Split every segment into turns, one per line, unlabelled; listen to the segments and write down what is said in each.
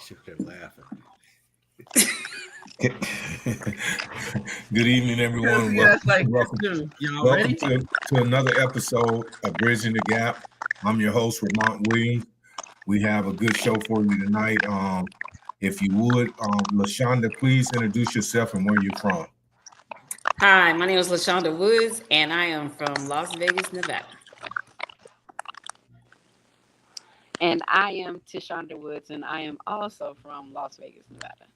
They're laughing.
Good evening, everyone.
Yes, like
Welcome,
y'all
welcome
ready?
to another episode of Bridging the Gap. I'm your host, Ramont Williams. We have a good show for you tonight. If you would, LaShonda, please introduce yourself and where you're from.
Hi, my name is LaShonda Woods, and I am from Las Vegas, Nevada.
And I am Tishonda Woods, and I am also from Las Vegas, Nevada.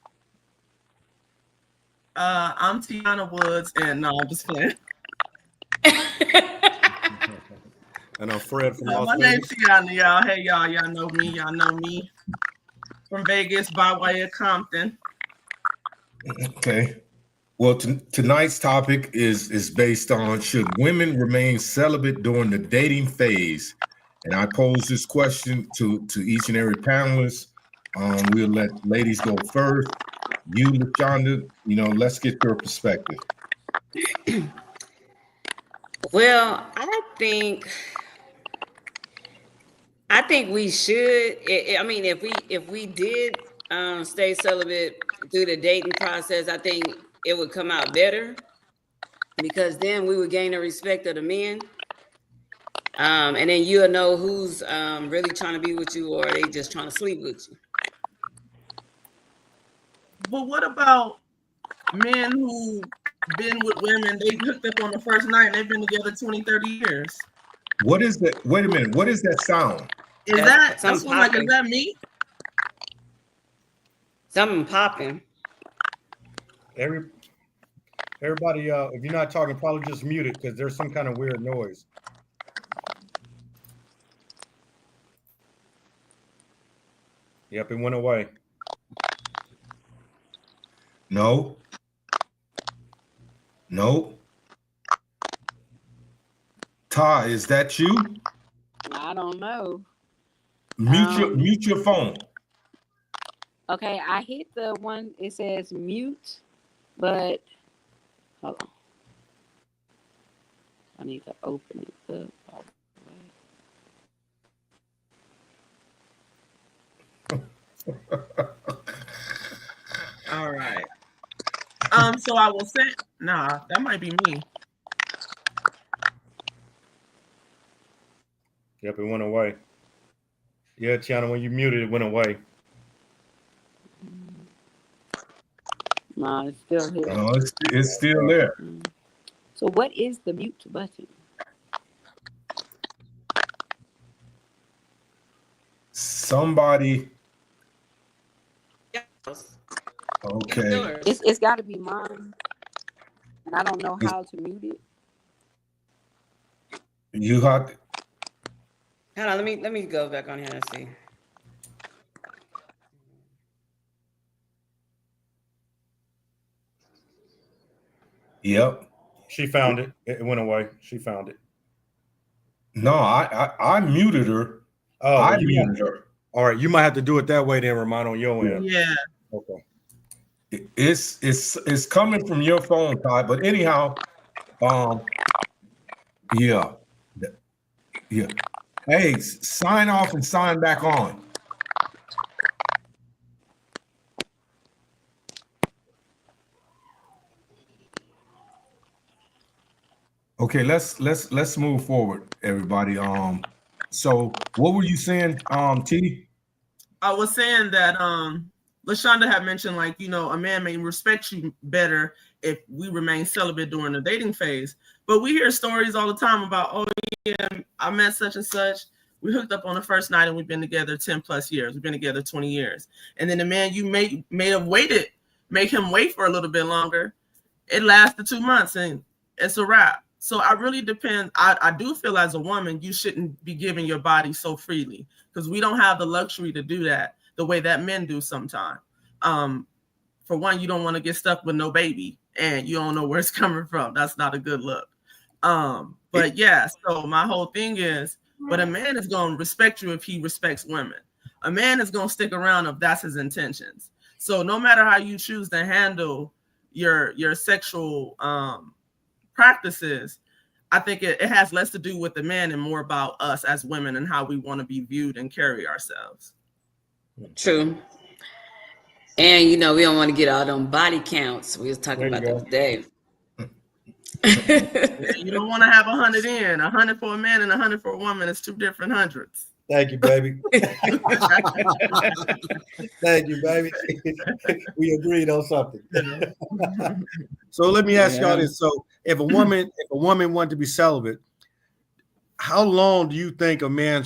I'm Tiana Woods, and no, I'm just playing.
And I'm Fred from
My
Las
name's
Vegas.
Tiana, y'all. Hey, y'all know me. Y'all know me from Vegas by way of Compton.
Okay. Well, tonight's topic is based on should women remain celibate during the dating phase? And I pose this question to each and every panelist. We'll let ladies go first. You, LaShonda, let's get your perspective.
Well, I think we should. I mean, if we did stay celibate through the dating process, I think it would come out better because then we would gain the respect of the men. And then you'll know who's really trying to be with you or they just trying to sleep with you.
But what about men who been with women, they hooked up on the first night and they've been together 20, 30 years?
What is that? Wait a minute. What is that sound?
Is that me?
Something popping.
Everybody, if you're not talking, probably just mute it because there's some kind of weird noise. Yep, it went away.
No. Ty, is that you?
I don't know.
Mute your phone.
Okay, I hit the one, it says mute, but hold on. I need to open it up.
All right. So I will say, nah, that might be me.
Yep, it went away. Yeah, Tiana, when you muted, it went away.
No, it's still here.
No, it's still there.
So what is the mute button?
Somebody.
Yes.
Okay.
It's got to be mine, and I don't know how to mute it.
You have.
Hold on, let me go back on here and see.
Yep.
She found it. It went away. She found it.
No, I muted her.
Oh,
I muted her.
All right, you might have to do it that way then, Ramon, on your end.
Yeah.
Okay.
It's coming from your phone, Ty. But anyhow, yeah. Hey, sign off and sign back on. Okay, let's move forward, everybody. So what were you saying, T?
I was saying that LaShonda had mentioned, like, a man may respect you better if we remain celibate during the dating phase. But we hear stories all the time about, oh yeah, I met such and such. We hooked up on the first night and we've been together 10 plus years. We've been together 20 years. And then the man you may have waited, make him wait for a little bit longer. It lasted 2 months and it's a wrap. So I really depend. I do feel as a woman, you shouldn't be giving your body so freely because we don't have the luxury to do that the way that men do sometimes. For one, you don't want to get stuck with no baby and you don't know where it's coming from. That's not a good look. But yeah, so my whole thing is, but a man is going to respect you if he respects women. A man is going to stick around if that's his intentions. So no matter how you choose to handle your sexual practices, I think it has less to do with the man and more about us as women and how we want to be viewed and carry ourselves.
True. And we don't want to get all them body counts. We was talking
There you
about that
go.
today.
You don't want to have 100 in. 100 for a man and 100 for a woman. It's two different hundreds.
Thank you, baby. Thank you, baby. We agreed on something. So let me ask y'all this. So if a woman wanted to be celibate, how long do you think a man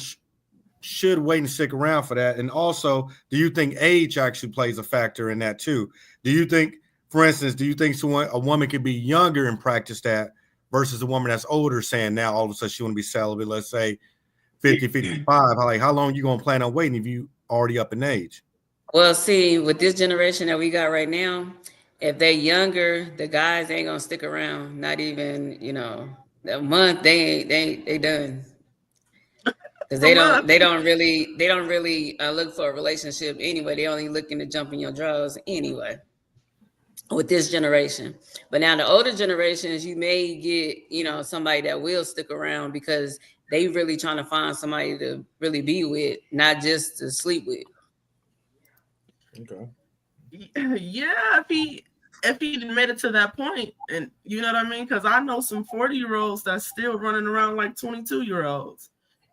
should wait and stick around for that? And also, do you think age actually plays a factor in that too? Do you think, for instance, a woman could be younger and practice that versus a woman that's older saying now all of a sudden she want to be celibate, let's say 50, 55? How long you going to plan on waiting if you already up in age?
Well, see, with this generation that we got right now, if they're younger, the guys ain't gonna stick around. Not even, a month. They done. Because they don't really look for a relationship anyway. They only looking to jump in your drawers anyway. With this generation, but now the older generations, you may get somebody that will stick around because they really trying to find somebody to really be with, not just to sleep with.
Okay.
Yeah, if he made it to that point, and you know what I mean? Because I know some 40-year-olds that's still running around like 22-year-olds.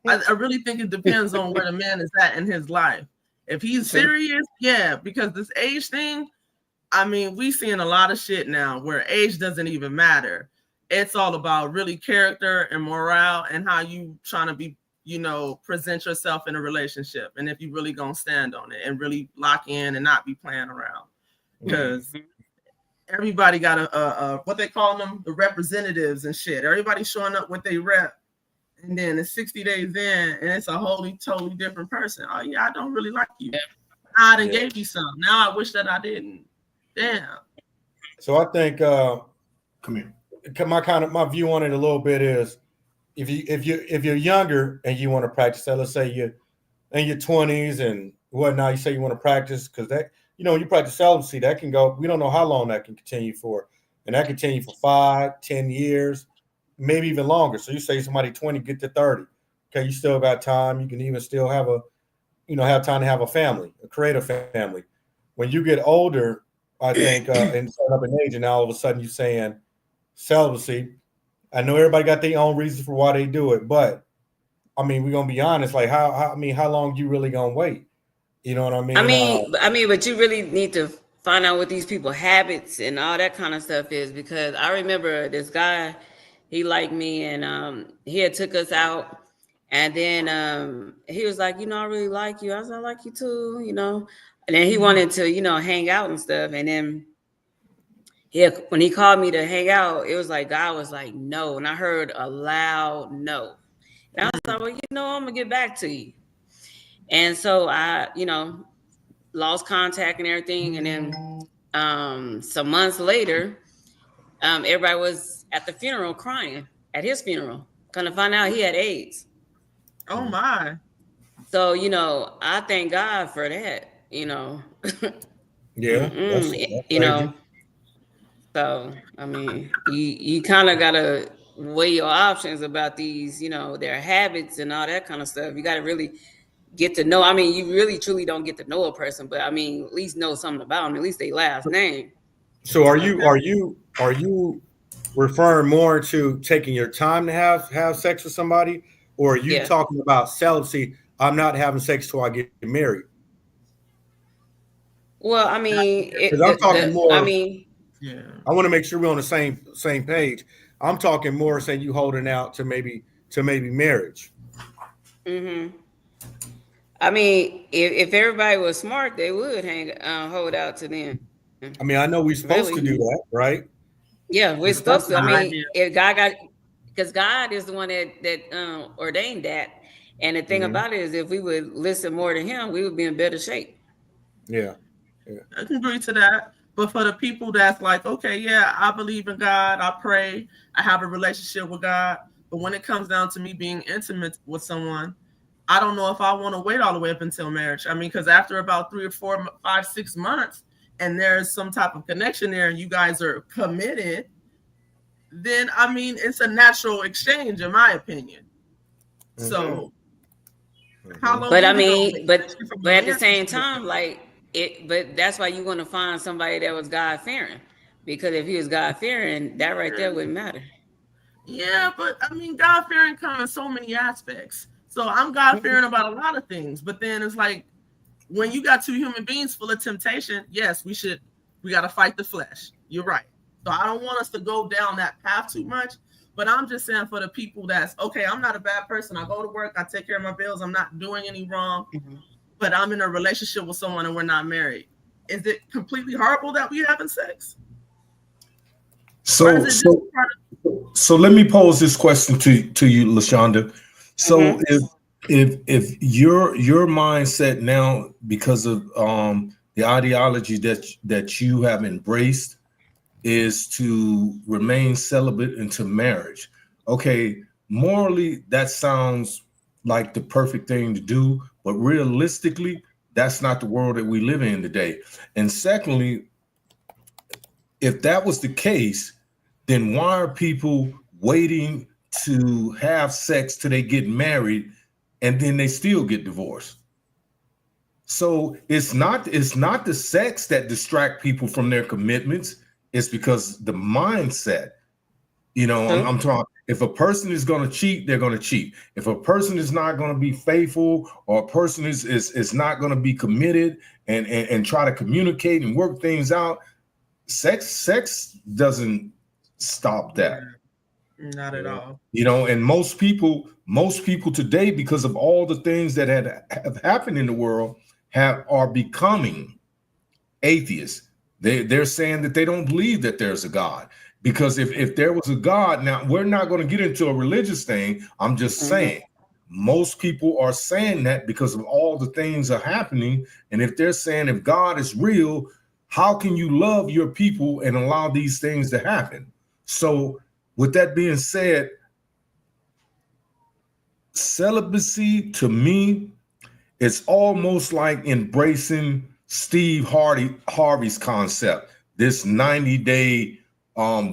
I really think it depends on where the man is at in his life. If he's serious, yeah, because this age thing, I mean, we seeing a lot of shit now where age doesn't even matter. It's all about really character and morale and how you trying to be, present yourself in a relationship. And if you really gonna stand on it and really lock in and not be playing around. Because everybody got a what they call them, the representatives and shit. Everybody showing up with they rep. And then it's 60 days in and it's a totally different person. Oh yeah, I don't really like you. I done gave you some. Now I wish that I didn't. Damn.
So I think
Come here.
my view on it a little bit is if you're younger and you want to practice that, let's say you're in your 20s and whatnot, you say you want to practice because that you practice celibacy, that can go. We don't know how long that can continue for, and that can continue for 5, 10 years, maybe even longer. So you say somebody 20 get to 30, okay, you still got time. You can even still have have time to have a family, create a family. When you get older, I think, and start up in age, and now all of a sudden you're saying celibacy. I know everybody got their own reasons for why they do it, but I mean, we're gonna be honest. Like, how long you really gonna wait? You know what I mean?
But you really need to find out what these people's habits and all that kind of stuff is, because I remember this guy, he liked me, and he had took us out, and then he was like, I really like you. I was like, I like you too, And then he wanted to, hang out and stuff. And then when he called me to hang out, it was like God was like, no. And I heard a loud no. And I was like, well, I'm gonna get back to you. And so I, lost contact and everything. And then some months later, everybody was at the funeral crying at his funeral. Gonna find out he had AIDS.
Oh my.
So, I thank God for that.
Yeah.
So I mean, you kind of gotta weigh your options about these, their habits and all that kind of stuff. You gotta really get to know. I mean, you really truly don't get to know a person, but I mean, at least know something about them, at least their last name.
So are you referring more to taking your time to have sex with somebody, or are you talking about celibacy? I'm not having sex till I get married.
Well, I mean,
I'm talking more.
I mean,
yeah.
I want to make sure we're on the same page. I'm talking more saying you holding out to maybe marriage.
Mm-hmm. I mean, if everybody was smart, they would hold out to them.
I mean, I know we're supposed to do that, right?
Yeah, we're supposed to. I mean, if because God is the one that ordained that. And the thing about it is, if we would listen more to Him, we would be in better shape.
Yeah.
I can agree to that. But for the people that's like, okay, yeah, I believe in God, I pray, I have a relationship with God. But when it comes down to me being intimate with someone, I don't know if I want to wait all the way up until marriage. I mean, because after about 3 or 4, 5, 6 months, and there's some type of connection there, and you guys are committed, then I mean, it's a natural exchange, in my opinion. So, how long?
But I mean, but at the same time, like But that's why you want to find somebody that was God fearing, because if he was God fearing, that right there wouldn't matter.
Yeah, but I mean, God fearing comes in so many aspects. So I'm God fearing about a lot of things, but then it's like when you got two human beings full of temptation, yes, we got to fight the flesh. You're right. So I don't want us to go down that path too much, but I'm just saying for the people that's okay, I'm not a bad person. I go to work, I take care of my bills, I'm not doing any wrong, but I'm in a relationship with someone and we're not married. Is it completely horrible that we having sex?
So let me pose this question to you, LaShonda. So if your mindset now, because of the ideology that you have embraced, is to remain celibate into marriage, okay, morally that sounds like the perfect thing to do, but realistically, that's not the world that we live in today. And secondly, if that was the case, then why are people waiting to have sex till they get married and then they still get divorced? So it's not the sex that distract people from their commitments. It's because the mindset, I'm talking, if a person is going to cheat, they're going to cheat. If a person is not going to be faithful, or a person is not going to be committed and try to communicate and work things out, sex doesn't stop that.
Not at all.
And most people today, because of all the things that have happened in the world, are becoming atheists. They're saying that they don't believe that there's a God, because if there was a God, now we're not going to get into a religious thing. I'm just saying most people are saying that because of all the things are happening. And if they're saying if God is real, how can you love your people and allow these things to happen? So with that being said, celibacy to me, it's almost like embracing Steve Harvey's concept, this 90-day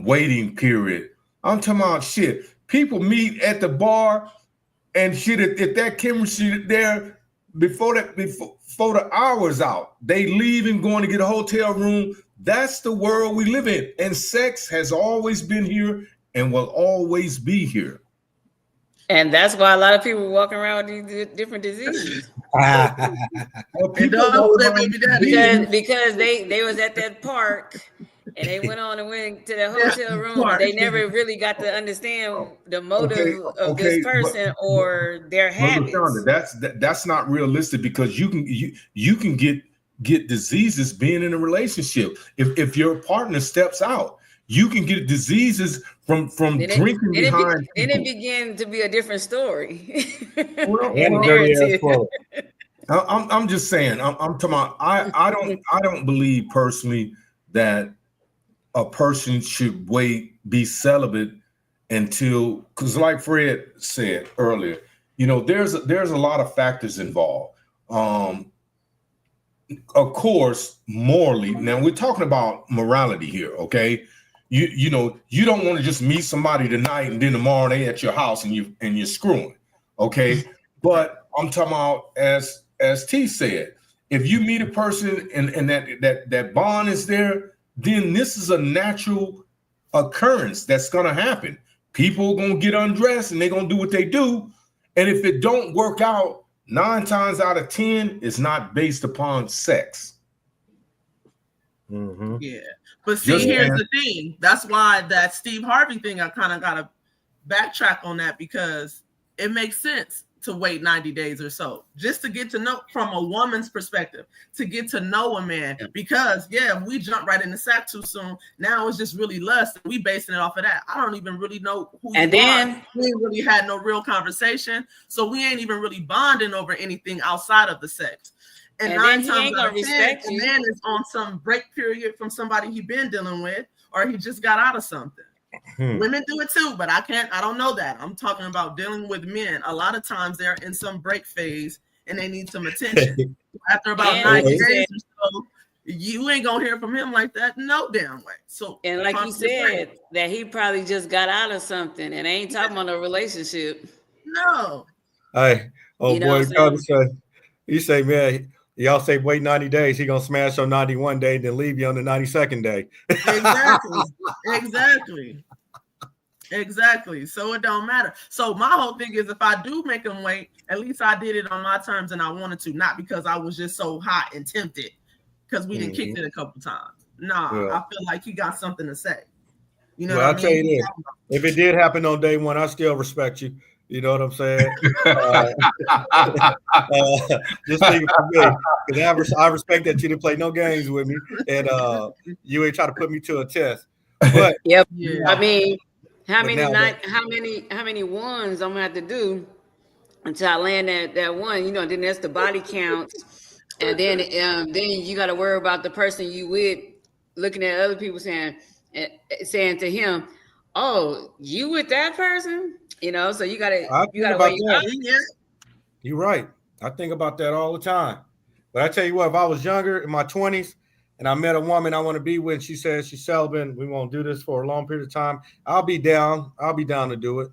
waiting period. I'm talking about shit. People meet at the bar and shit, if that chemistry there before the hour's out, they leave and going to get a hotel room. That's the world we live in. And sex has always been here and will always be here.
And that's why a lot of people walking around with these different diseases.
Because
they was at that park and they went to the hotel room, but they never really got to understand the motive of this person or their habits.
That's not realistic, because you can get diseases being in a relationship. If your partner steps out, you can get diseases from drinking behind.
Then it began to be a different story.
I'm just saying. I'm talking about. I don't believe personally that a person should be celibate until, because like Fred said earlier, there's a lot of factors involved. Of course, morally. Now we're talking about morality here, okay? You don't want to just meet somebody tonight and then tomorrow they at your house and you're screwing, okay? But I'm talking about, as T said, if you meet a person and that bond is there, then this is a natural occurrence that's gonna happen. People are gonna get undressed and they're gonna do what they do, and if it don't work out, 9 times out of 10, it's not based upon sex.
Yeah. But see, here's the thing. That's why that Steve Harvey thing, I kind of got to backtrack on that, because it makes sense to wait 90 days or so just to get to know, from a woman's perspective, to get to know a man. Because if we jump right in the sack too soon, now it's just really lust. We basing it off of that. I don't even really know who you are. We ain't really had no real conversation, so we ain't even really bonding over anything outside of the sex. And 9 times out of 10, the man is on some break period from somebody he been dealing with, or he just got out of something. Women do it too, but I don't know that. I'm talking about dealing with men. A lot of times they're in some break phase and they need some attention. After about 90 days or so, you ain't gonna hear from him like that, no damn way. So,
and like you said, that he probably just got out of something and ain't talking about a relationship.
No.
Hey, boy, you say, man, Y'all say wait 90 days, he gonna smash on 91 day, then leave you on the 92nd day.
Exactly. So it don't matter. So my whole thing is, if I do make him wait, at least I did it on my terms and I wanted to, not because I was just so hot and tempted because we done kicked it a couple times. Nah, I feel like he got something to say. You know what I mean?
I'll tell you this. If it did happen on day one, I still respect you. You know what I'm saying? Just speaking for me, because I respect that you didn't play no games with me, and you ain't try to put me to a test. But
yep,
yeah.
I mean, how many ones I'm gonna have to do until I land that one? You know, then that's the body count, and then you got to worry about the person you with looking at other people saying to him, "Oh, you with that person?" You know, so you gotta wait.
You're right. I think about that all the time. But I tell you what, if I was younger in my 20s and I met a woman I want to be with, and she says she's celibate, we won't do this for a long period of time, I'll be down. I'll be down to do it.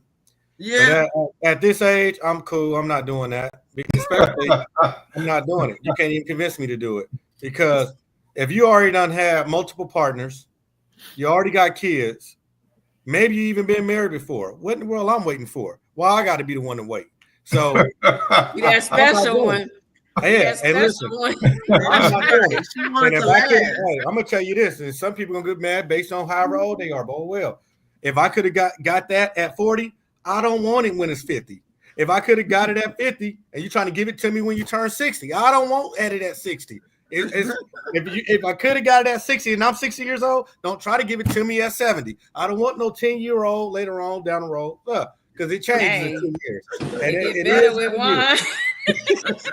Yeah.
But at this age, I'm cool. I'm not doing that. Especially, I'm not doing it. You can't even convince me to do it. Because if you already done have multiple partners, you already got kids, maybe you even been married before. What in the world I'm waiting for? Well, I got to be the one to wait. So
you that special one.
Yeah, and listen, I'm not doing it. And if I could, I'm gonna tell you this, and some people gonna get mad based on however old they are. But well, if I could have got that at 40, I don't want it when it's 50. If I could have got it at 50, and you're trying to give it to me when you turn 60, I don't want it at 60. If I could have got it at 60 and I'm 60 years old, don't try to give it to me at 70. I don't want no 10-year-old later on down the road, because it changes in 2 years. And it is with wine.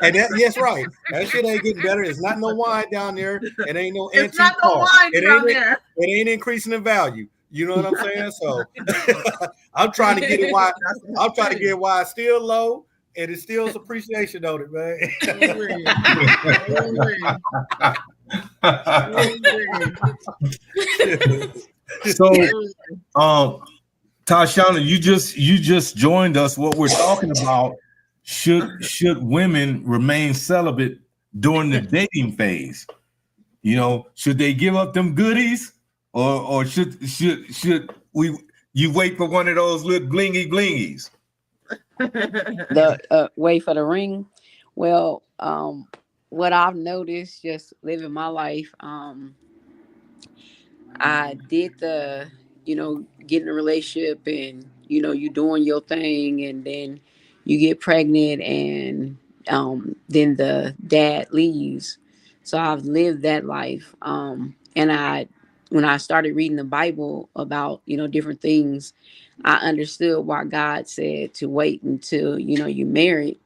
And yes, right. That shit ain't getting better. It's not no wine down there. It ain't no antique car. It ain't increasing in value. You know what I'm saying? So I'm trying to get it why I'm trying to get why it's still low and it's still appreciation on it, man.
So Tashana, you just joined us. What we're talking about, should women remain celibate during the dating phase? You know, should they give up them goodies, or should you wait for one of those little blingies?
The wait for the ring. Well, what I've noticed just living my life, I did get in a relationship and you doing your thing, and then you get pregnant, and then the dad leaves. So I've lived that life, and when I started reading the Bible about different things, I understood why God said to wait until you're married.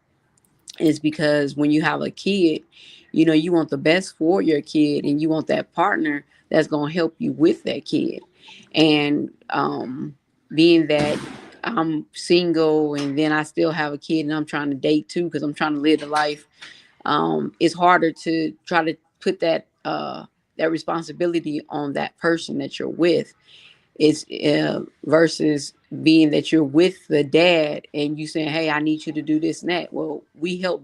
Is because when you have a kid, you want the best for your kid, and you want that partner that's going to help you with that kid. And being that I'm single and then I still have a kid and I'm trying to date too, because I'm trying to live the life, it's harder to try to put that responsibility on that person that you're with. It's versus being that you're with the dad and you saying, hey, I need you to do this and that. Well, we help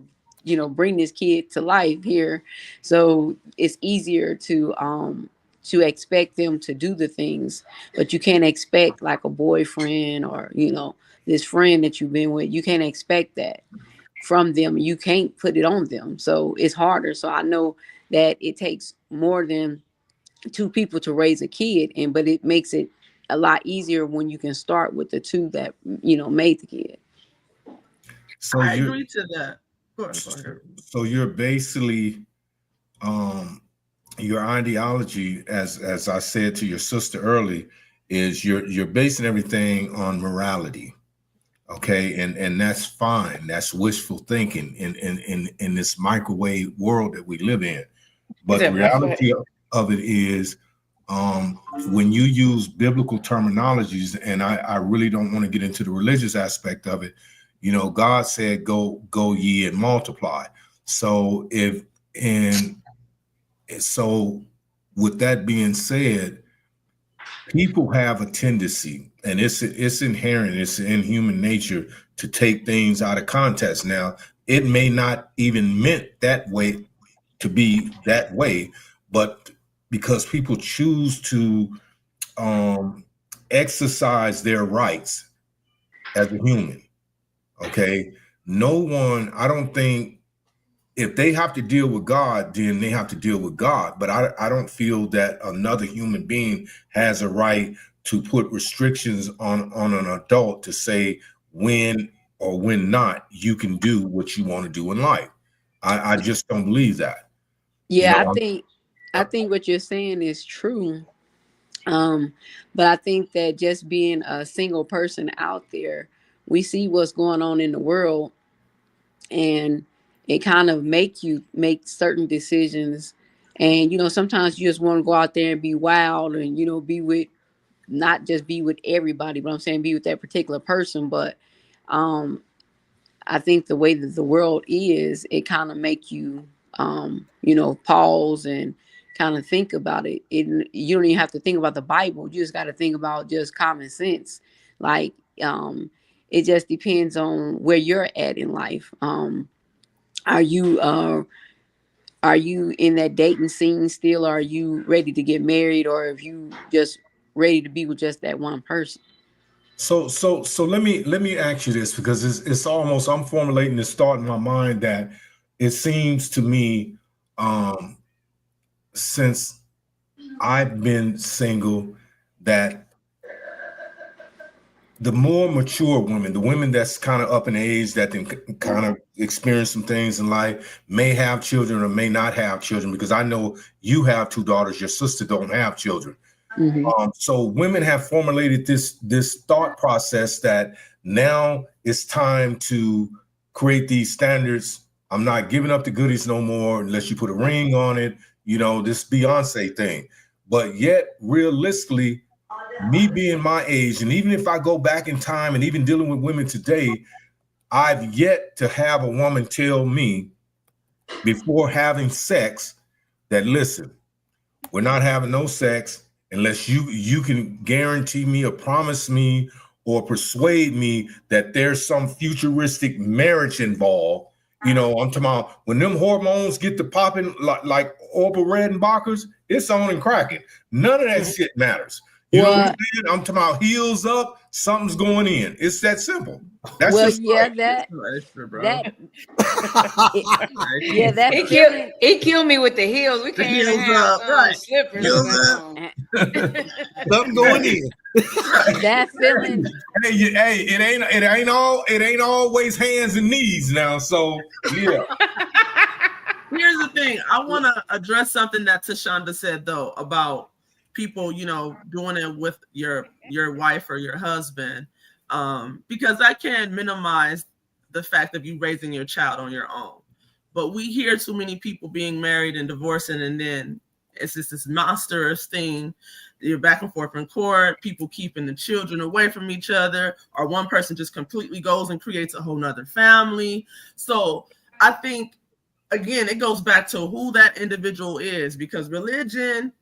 bring this kid to life here, so it's easier to expect them to do the things. But you can't expect like a boyfriend or this friend that you've been with. You can't expect that from them. You can't put it on them, so it's harder. So I know that it takes more than two people to raise a kid, but it makes it a lot easier when you can start with the two that made the kid.
So
I agree to that.
So you're basically your ideology, as I said to your sister early, is you're basing everything on morality. Okay, and that's fine. That's wishful thinking in this microwave world that we live in. But the reality of it is, when you use biblical terminologies, and I really don't want to get into the religious aspect of it, God said, go ye and multiply. So with that being said, people have a tendency, and it's inherent, it's in human nature, to take things out of context. Now, it may not even meant that way to be that way, but because people choose to exercise their rights as a human. Okay. No one, I don't think, if they have to deal with God, then they have to deal with God. But I don't feel that another human being has a right to put restrictions on an adult to say when or when not you can do what you want to do in life. I just don't believe that. You
Yeah,
know,
I think what you're saying is true. But I think that just being a single person out there, we see what's going on in the world, and it kind of make you make certain decisions. And sometimes you just want to go out there and be wild, and be with, not just be with everybody, but I'm saying be with that particular person. But um I think the way that the world is, it kind of make you, pause and kind of think about it. You don't even have to think about the Bible. You just got to think about just common sense. Like, it just depends on where you're at in life. Are you, are you in that dating scene still? Or are you ready to get married? Or if you just ready to be with just that one person?
so let me ask you this, because it's almost, I'm formulating this thought in my mind that it seems to me, since I've been single, that the more mature women, the women that's kind of up in age, that can kind of experience some things in life, may have children or may not have children, because I know you have two daughters, your sister don't have children.
Mm-hmm.
So women have formulated this thought process that now it's time to create these standards. I'm not giving up the goodies no more unless you put a ring on it, this Beyonce thing. But yet, realistically, me being my age, and even if I go back in time and even dealing with women today, I've yet to have a woman tell me before having sex that, listen, we're not having no sex unless you can guarantee me or promise me or persuade me that there's some futuristic marriage involved. I'm talking about when them hormones get to popping like Orville Redenbacher's, it's on and cracking. None of that shit matters. You know what I'm saying? I'm talking about heels up, something's going in. It's that simple. That's just
Yeah,
right.
that
It killed me with the heels. We can't even have
right.
slippers.
Something going in.
that feeling.
Hey, it ain't always hands and knees now. So yeah.
Here's the thing. I want to address something that Tashonda said though about people, doing it with your wife or your husband, because I can't minimize the fact of you raising your child on your own. But we hear too many people being married and divorcing, and then it's just this monstrous thing. You're back and forth in court, people keeping the children away from each other, or one person just completely goes and creates a whole nother family. So I think, again, it goes back to who that individual is, because religion,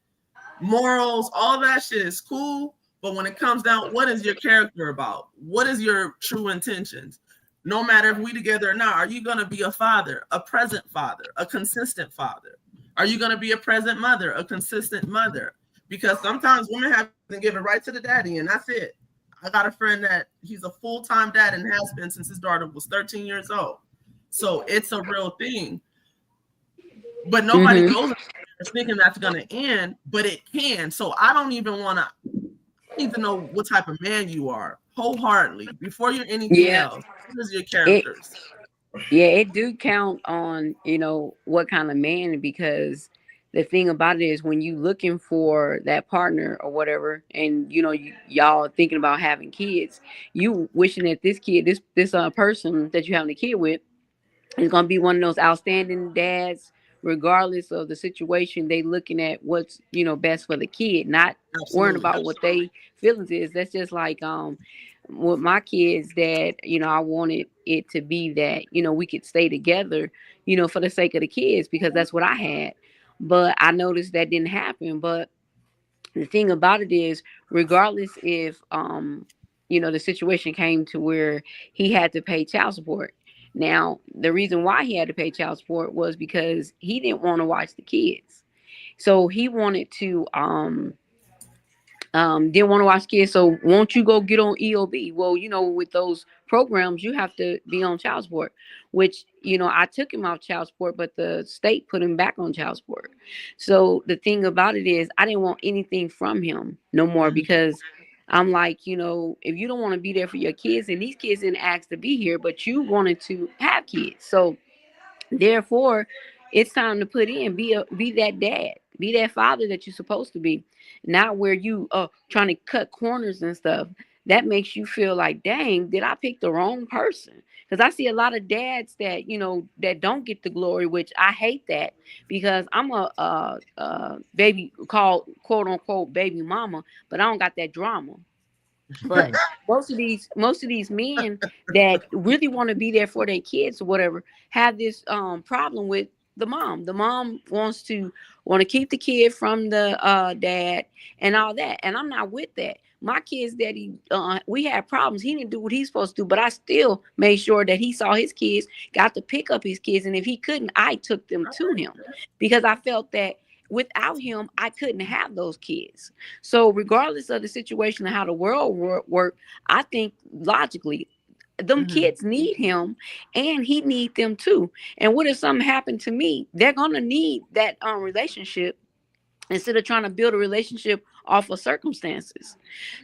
morals, all that shit is cool. But when it comes down, what is your character about? What is your true intentions? No matter if we together or not, are you going to be a father, a present father, a consistent father? Are you going to be a present mother, a consistent mother? Because sometimes women have to give it right to the daddy, and that's it. I got a friend that he's a full-time dad and has been since his daughter was 13 years old. So it's a real thing. But nobody goes thinking that's going to end, but it can. So I don't even want to, need to know what type of man you are wholeheartedly before you're anything else. What is your characters?
It do count on, what kind of man, because the thing about it is when you looking for that partner or whatever, and y'all thinking about having kids, you wishing that this kid, this person that you having a kid with, is going to be one of those outstanding dads, regardless of the situation. They looking at what's best for the kid, not worrying about what they feelings is. That's just like with my kids, that I wanted it to be that we could stay together, for the sake of the kids, because that's what I had. But I noticed that didn't happen. But the thing about it is, regardless if the situation came to where he had to pay child support, Now, the reason why he had to pay child support was because he didn't want to watch the kids. So he wanted to didn't want to watch kids, so won't you go get on EOB? Well, with those programs you have to be on child support, which I took him off child support, but the state put him back on child support. So the thing about it is I didn't want anything from him no more, because I'm like, if you don't want to be there for your kids, and these kids didn't ask to be here, but you wanted to have kids, so therefore, it's time to put in, be that dad, be that father that you're supposed to be, not where you trying to cut corners and stuff. That makes you feel like, dang, did I pick the wrong person? Because I see a lot of dads that that don't get the glory, which I hate that, because I'm a baby, called quote unquote baby mama, but I don't got that drama. But most of these men that really want to be there for their kids or whatever have this problem with the mom. The mom wants to keep the kid from the dad and all that. And I'm not with that. My kid's daddy, we had problems. He didn't do what he's supposed to do, but I still made sure that he saw his kids, got to pick up his kids. And if he couldn't, I took them to him, because I felt that without him, I couldn't have those kids. So regardless of the situation and how the world work, I think logically, them kids need him, and he need them too. And what if something happened to me? They're gonna need that relationship, instead of trying to build a relationship off of circumstances.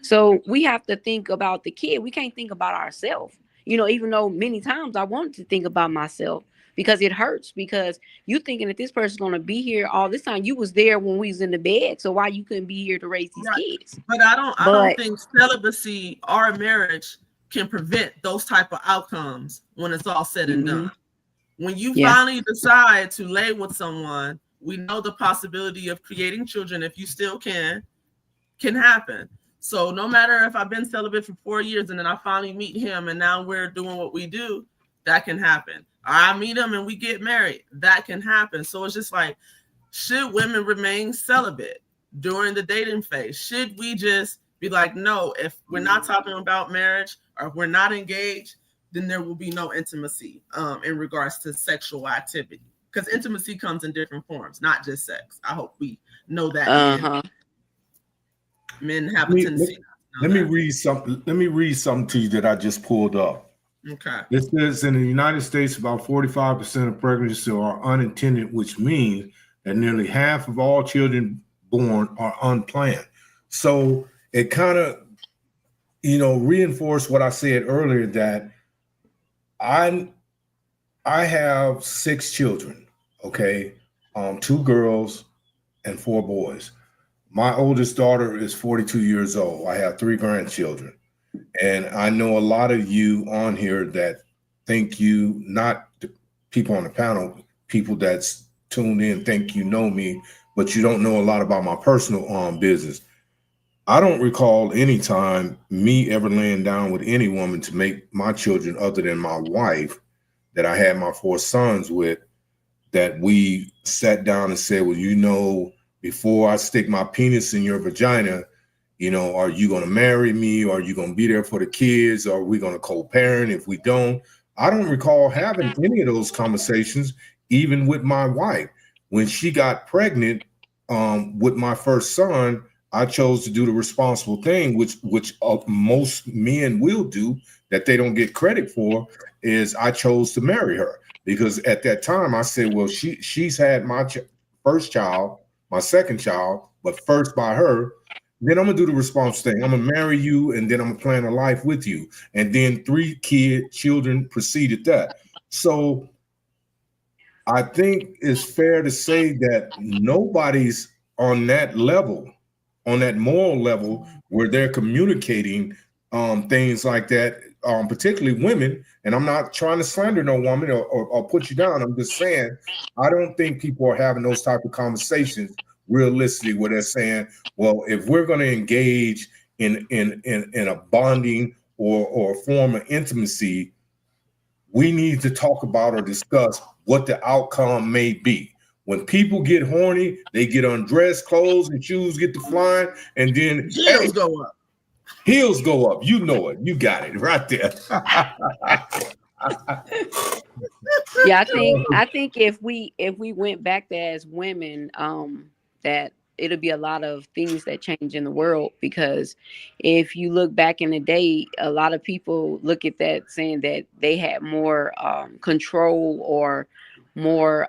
So we have to think about the kid. We can't think about ourselves. Even though many times I wanted to think about myself, because it hurts, because you thinking that this person's going to be here all this time. You was there when we was in the bed, so why you couldn't be here to raise these kids?
But I don't think celibacy or marriage can prevent those type of outcomes when it's all said and done. When you finally decide to lay with someone, we know the possibility of creating children, if you still can happen. So no matter if I've been celibate for 4 years and then I finally meet him and now we're doing what we do, that can happen. Or I meet him and we get married, that can happen. So it's just like, should women remain celibate during the dating phase? Should we just be like, no, if we're not talking about marriage or if we're not engaged, then there will be no intimacy in regards to sexual activity? Because intimacy comes in different forms, not just sex. I hope we know that. Men have a tendency.
Let me read something to you that I just pulled up.
Okay.
It says in the United States, about 45% of pregnancies are unintended, which means that nearly half of all children born are unplanned. So it kind of, reinforced what I said earlier, that I have 6 children, okay, 2 girls and 4 boys. My oldest daughter is 42 years old. I have 3 grandchildren. And I know a lot of you on here that think you, not the people on the panel, people that's tuned in think you know me, but you don't know a lot about my personal business. I don't recall any time me ever laying down with any woman to make my children, other than my wife that I had my 4 sons with, that we sat down and said, well, before I stick my penis in your vagina, are you going to marry me? Or are you going to be there for the kids? Or are we going to co-parent? If we don't, I don't recall having any of those conversations, even with my wife. When she got pregnant with my first son, I chose to do the responsible thing, which most men will do, that they don't get credit for, is I chose to marry her. Because at that time I said, well, she's had my first child, my second child, but first by her. Then I'm gonna do the responsible thing. I'm gonna marry you, and then I'm gonna plan a life with you. And then 3 children preceded that. So I think it's fair to say that nobody's on that level, on that moral level, where they're communicating things like that, particularly women. And I'm not trying to slander no woman or put you down. I'm just saying, I don't think people are having those type of conversations realistically, where they're saying, well, if we're going to engage in a bonding or a form of intimacy, we need to talk about or discuss what the outcome may be. When people get horny, they get undressed, clothes and shoes get to flying, and then
heels go up.
Heels go up. You know it. You got it right there.
Yeah, I think if we went back there as women, that it'll be a lot of things that change in the world, because if you look back in the day, a lot of people look at that saying that they had more control or more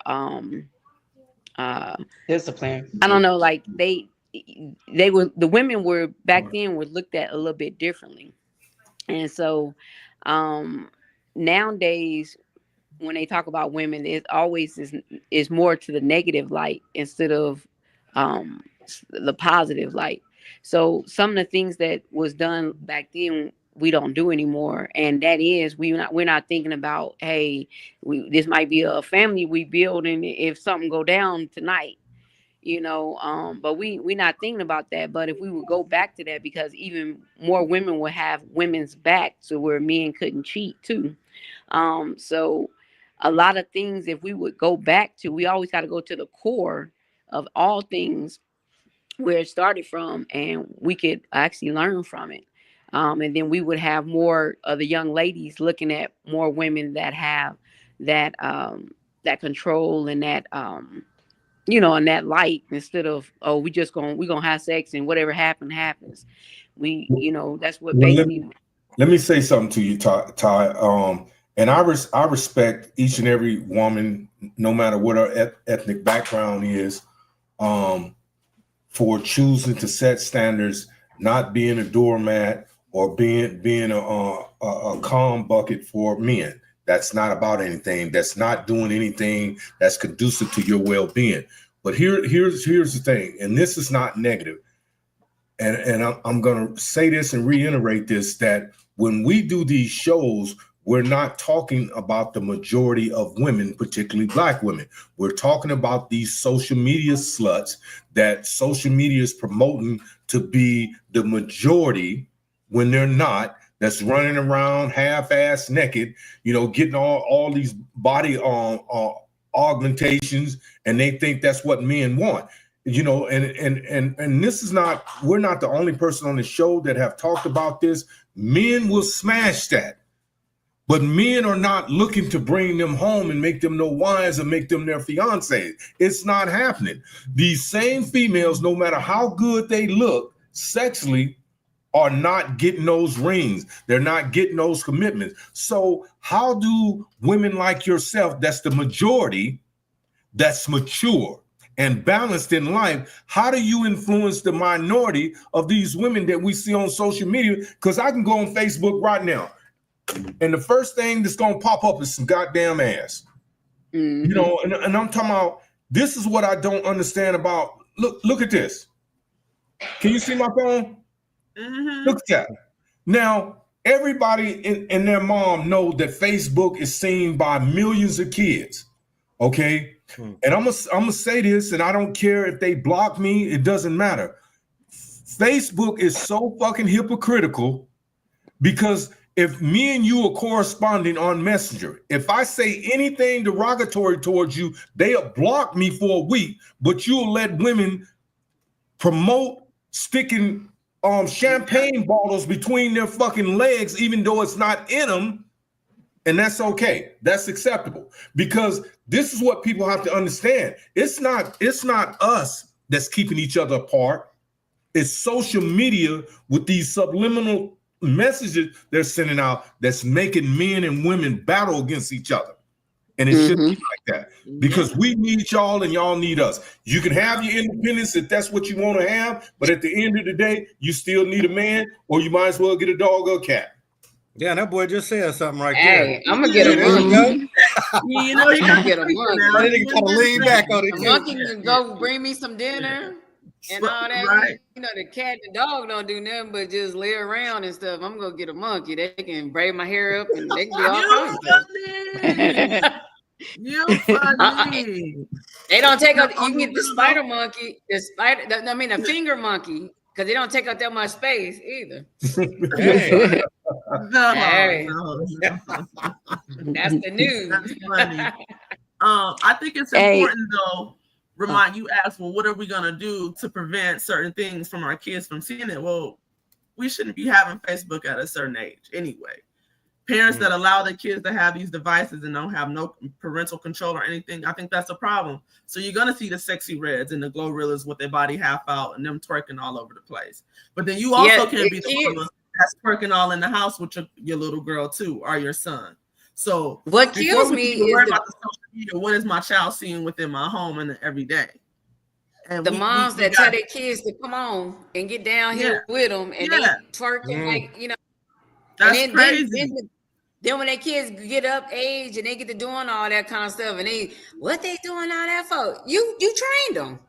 Discipline.
I don't know, like they were, the women were back then were looked at a little bit differently. And so nowadays when they talk about women, it always is more to the negative light instead of the positive light. So some of the things that was done back then we don't do anymore, and that is we're not thinking about, hey, this might be a family we build, and if something go down tonight, but we're not thinking about that. But if we would go back to that, because even more women would have women's back to where men couldn't cheat too. So a lot of things, if we would go back to, we always got to go to the core of all things where it started from, and we could actually learn from it. And then we would have more of the young ladies looking at more women that have that that control and that and that light, instead of, oh, we're gonna have sex and whatever happens. That's what
Well,
basically.
let me say something to you, Ty. And I respect each and every woman, no matter what her ethnic background is, for choosing to set standards, not being a doormat or being a calm bucket for men. That's not about anything. That's not doing anything that's conducive to your well-being. But here's the thing, and this is not negative. And I'm going to say this and reiterate this, that when we do these shows, we're not talking about the majority of women, particularly Black women. We're talking about these social media sluts that social media is promoting to be the majority when they're not, that's running around half-ass naked, getting all these body augmentations, and they think that's what men want. And this is not, we're not the only person on the show that have talked about this. Men will smash that. But men are not looking to bring them home and make them their wives and make them their fiancés. It's not happening. These same females, no matter how good they look sexually, are not getting those rings. They're not getting those commitments. So how do women like yourself, that's the majority, that's mature and balanced in life, how do you influence the minority of these women that we see on social media? Because I can go on Facebook right now, and the first thing that's going to pop up is some goddamn ass.
Mm-hmm.
And I'm talking about, this is what I don't understand about. Look at this. Can you see my phone?
Mm-hmm.
Look at that. Now, everybody and their mom know that Facebook is seen by millions of kids. Okay. And I'm gonna say this, and I don't care if they block me, it doesn't matter. Facebook is so fucking hypocritical, because if me and you are corresponding on Messenger, if I say anything derogatory towards you, they'll block me for a week, but you'll let women promote sticking champagne bottles between their fucking legs, even though it's not in them. And that's okay. That's acceptable, because this is what people have to understand. It's not us that's keeping each other apart. It's social media with these subliminal messages they're sending out that's making men and women battle against each other. And it shouldn't be like that, because we need y'all and y'all need us. You can have your independence if that's what you want to have, but at the end of the day, you still need a man, or you might as well get a dog or a cat.
Yeah, that boy just said something right
Hey,
there.
I'm gonna get a monkey.
You know, you
I'm gonna get a monkey.
That nigga gotta lean back on it.
The monkey can go bring me some dinner and all that.
Right.
The cat and the dog don't do nothing but just lay around and stuff. I'm gonna get a monkey. They can braid my hair up and they can do all kinds of stuff.
You funny.
They don't take out. You can get the spider monkey, the finger monkey, because they don't take up that much space either.
Hey.
Hey.
No.
That's the news.
That's funny. I think it's important though. You asked, well, what are we gonna do to prevent certain things from our kids from seeing it? Well, we shouldn't be having Facebook at a certain age anyway. Parents that allow their kids to have these devices and don't have no parental control or anything, I think that's a problem. So you're gonna see the sexy reds and the glorrillas with their body half out and them twerking all over the place. But then you also can't be the mama that's twerking all in the house with your little girl too, or your son. So
what kills me is
about the social media, what is my child seeing within my home and every day? And
the moms that tell their kids to come on and get down here with them, and they twerking like, you know.
That's crazy.
Then when their kids get up age and they get to doing all that kind of stuff, and what they doing all that for? You trained them.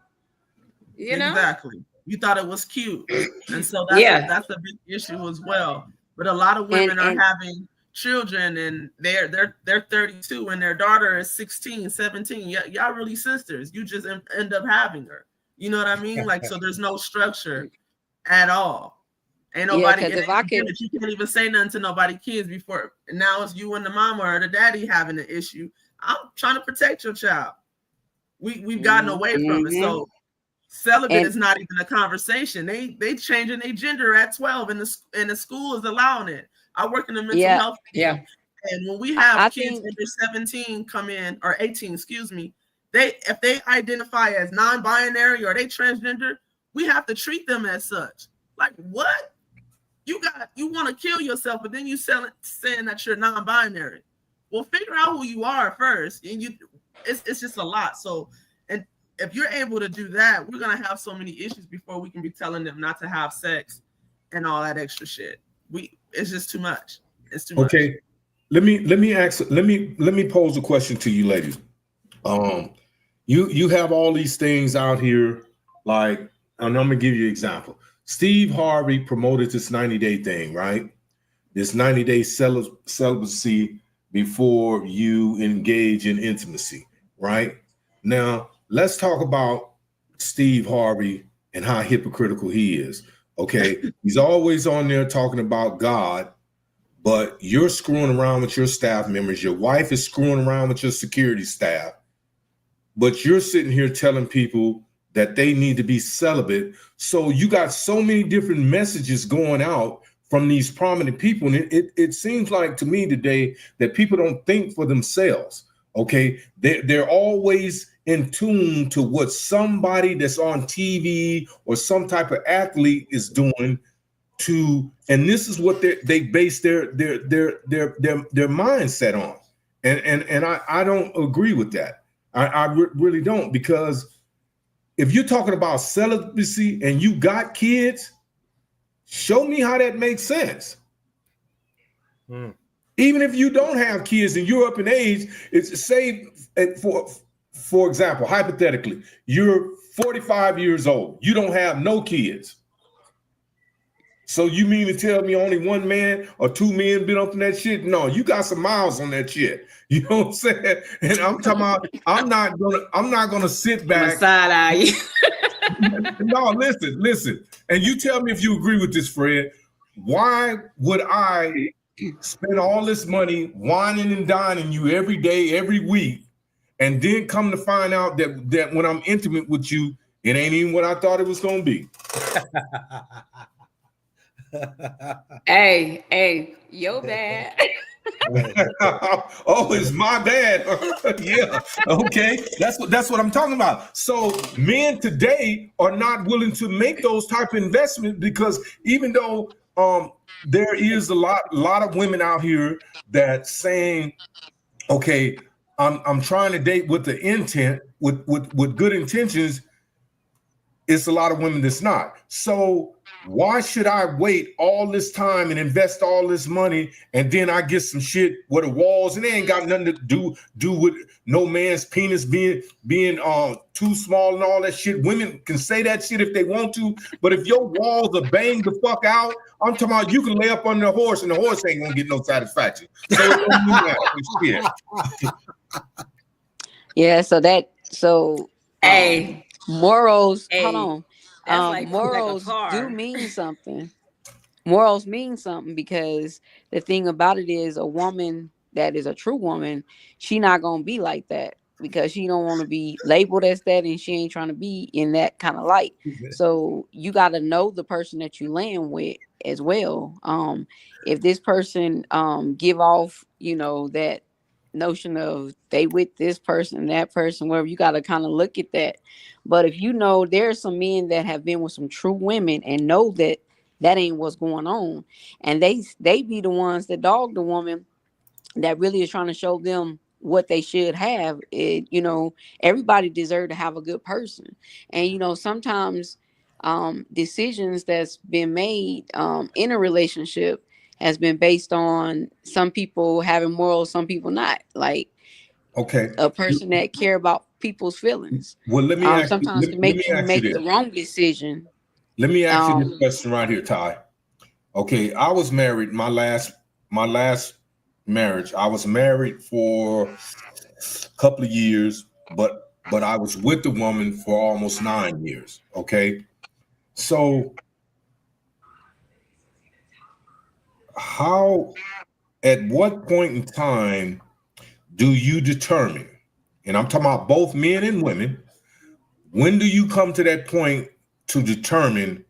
You know?
Exactly. You thought it was cute. And so that's a big issue as well. But a lot of women are having children and they're 32 and their daughter is 16, 17. Y'all really sisters. You just end up having her. You know what I mean? Like, so there's no structure at all. Ain't nobody, you can't even say nothing to nobody kids before. And now it's you and the mama or the daddy having an issue. I'm trying to protect your child. We've gotten away from it. So celibate is not even a conversation. They changing their gender at 12 and the school is allowing it. I work in the mental health field. And when we have kids under 17 come in, or 18, excuse me, if they identify as non-binary or they transgender, we have to treat them as such. Like, what? You want to kill yourself, but then you saying that you're non-binary. Well, figure out who you are first, and it's just a lot. So, and if you're able to do that, we're gonna have so many issues before we can be telling them not to have sex and all that extra shit. It's just too much. It's too much.
Okay, let me pose a question to you, ladies. You have all these things out here, like, and I'm gonna give you an example. Steve Harvey promoted this 90-day thing, right? This 90-day celibacy before you engage in intimacy, right? Now, let's talk about Steve Harvey and how hypocritical he is, okay? He's always on there talking about God, but you're screwing around with your staff members. Your wife is screwing around with your security staff, but you're sitting here telling people that they need to be celibate. So you got so many different messages going out from these prominent people. And it seems like to me today that people don't think for themselves, okay? They're always in tune to what somebody that's on TV or some type of athlete is doing and this is what they base their mindset on. And I don't agree with that. I really don't, because if you're talking about celibacy and you got kids, show me how that makes sense. Even if you don't have kids and you're up in age, it's say for example, hypothetically, you're 45 years old, you don't have no kids. So you mean to tell me only one man or two men been up in that shit? No, you got some miles on that shit. You know what I'm saying? And I'm talking about, I'm not gonna sit back.
Side eye.
No, listen. And you tell me if you agree with this, Fred. Why would I spend all this money whining and dining you every day, every week, and then come to find out that when I'm intimate with you, it ain't even what I thought it was gonna be?
Hey, yo bad.
Oh, it's my bad. Yeah, okay. That's what I'm talking about. So men today are not willing to make those type of investments, because even though there is a lot of women out here that saying, okay, I'm trying to date with the intent, with good intentions, it's a lot of women that's not. So why should I wait all this time and invest all this money, and then I get some shit where the walls, and they ain't got nothing to do with no man's penis being too small and all that shit. Women can say that shit if they want to, but if your walls are banged the fuck out, I'm talking about you can lay up on the horse and the horse ain't gonna get no satisfaction. So it don't mean that.
Yeah, so
Hey,
morals,
hey,
hold on.
like
Morals do mean something. Morals mean something, because the thing about it is, a woman that is a true woman, she not gonna be like that, because she don't want to be labeled as that, and she ain't trying to be in that kind of light. So you got to know the person that you laying with as well. If this person give off, that notion of they with this person, that person, wherever, you got to kind of look at that. But if there are some men that have been with some true women and know that that ain't what's going on, and they be the ones that dog the woman that really is trying to show them what they should have. Everybody deserves to have a good person. And sometimes decisions that's been made in a relationship has been based on some people having morals, some people not. Like
Okay.
a person that care about people's feelings.
Well, let me ask you.
Sometimes
Let
can
me
make you
ask you
make
this.
the wrong decision.
Let me ask you this question right here, Ty. Okay, I was married. My last marriage, I was married for a couple of years, but I was with the woman for almost 9 years. Okay, so at what point in time do you determine, and I'm talking about both men and women, when do you come to that point to determine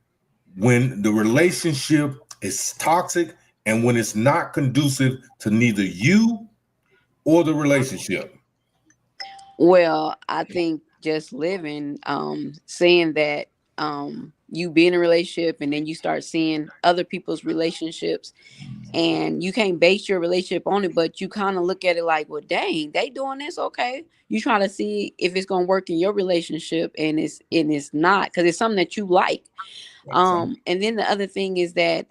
when the relationship is toxic and when it's not conducive to neither you or the relationship?
Well, I think just living, seeing that you be in a relationship and then you start seeing other people's relationships, and you can't base your relationship on it, but you kind of look at it like, well, dang, they doing this, okay. You try to see if it's gonna work in your relationship, and it's not, because it's something that you like. And then the other thing is that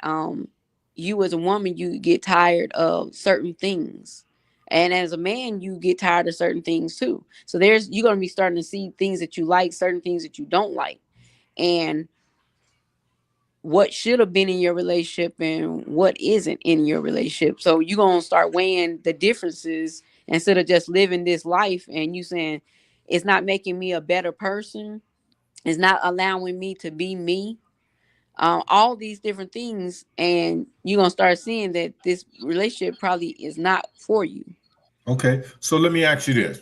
you as a woman, you get tired of certain things. And as a man, you get tired of certain things too. So you're gonna be starting to see things that you like, certain things that you don't like. And what should have been in your relationship and what isn't in your relationship. So you're gonna start weighing the differences instead of just living this life and you saying it's not making me a better person, it's not allowing me to be me, all these different things, and you're gonna start seeing that this relationship probably is not for you.
Okay, so let me ask you this.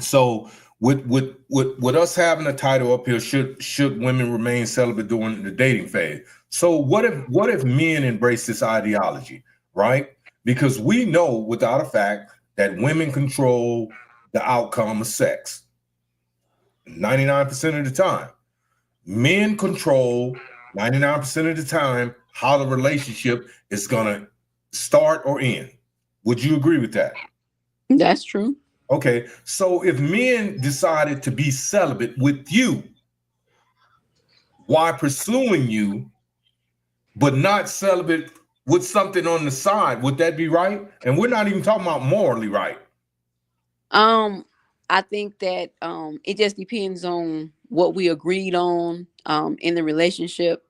So with us having a title up here, should women remain celibate during the dating phase? So what if men embrace this ideology, right? Because we know without a fact that women control the outcome of sex 99% of the time. Men control 99% of the time how the relationship is gonna start or end. Would you agree with that?
That's true.
Okay, so if men decided to be celibate with you while pursuing you, but not celibate with something on the side, would that be right? And we're not even talking about morally right.
I think that it just depends on what we agreed on in the relationship.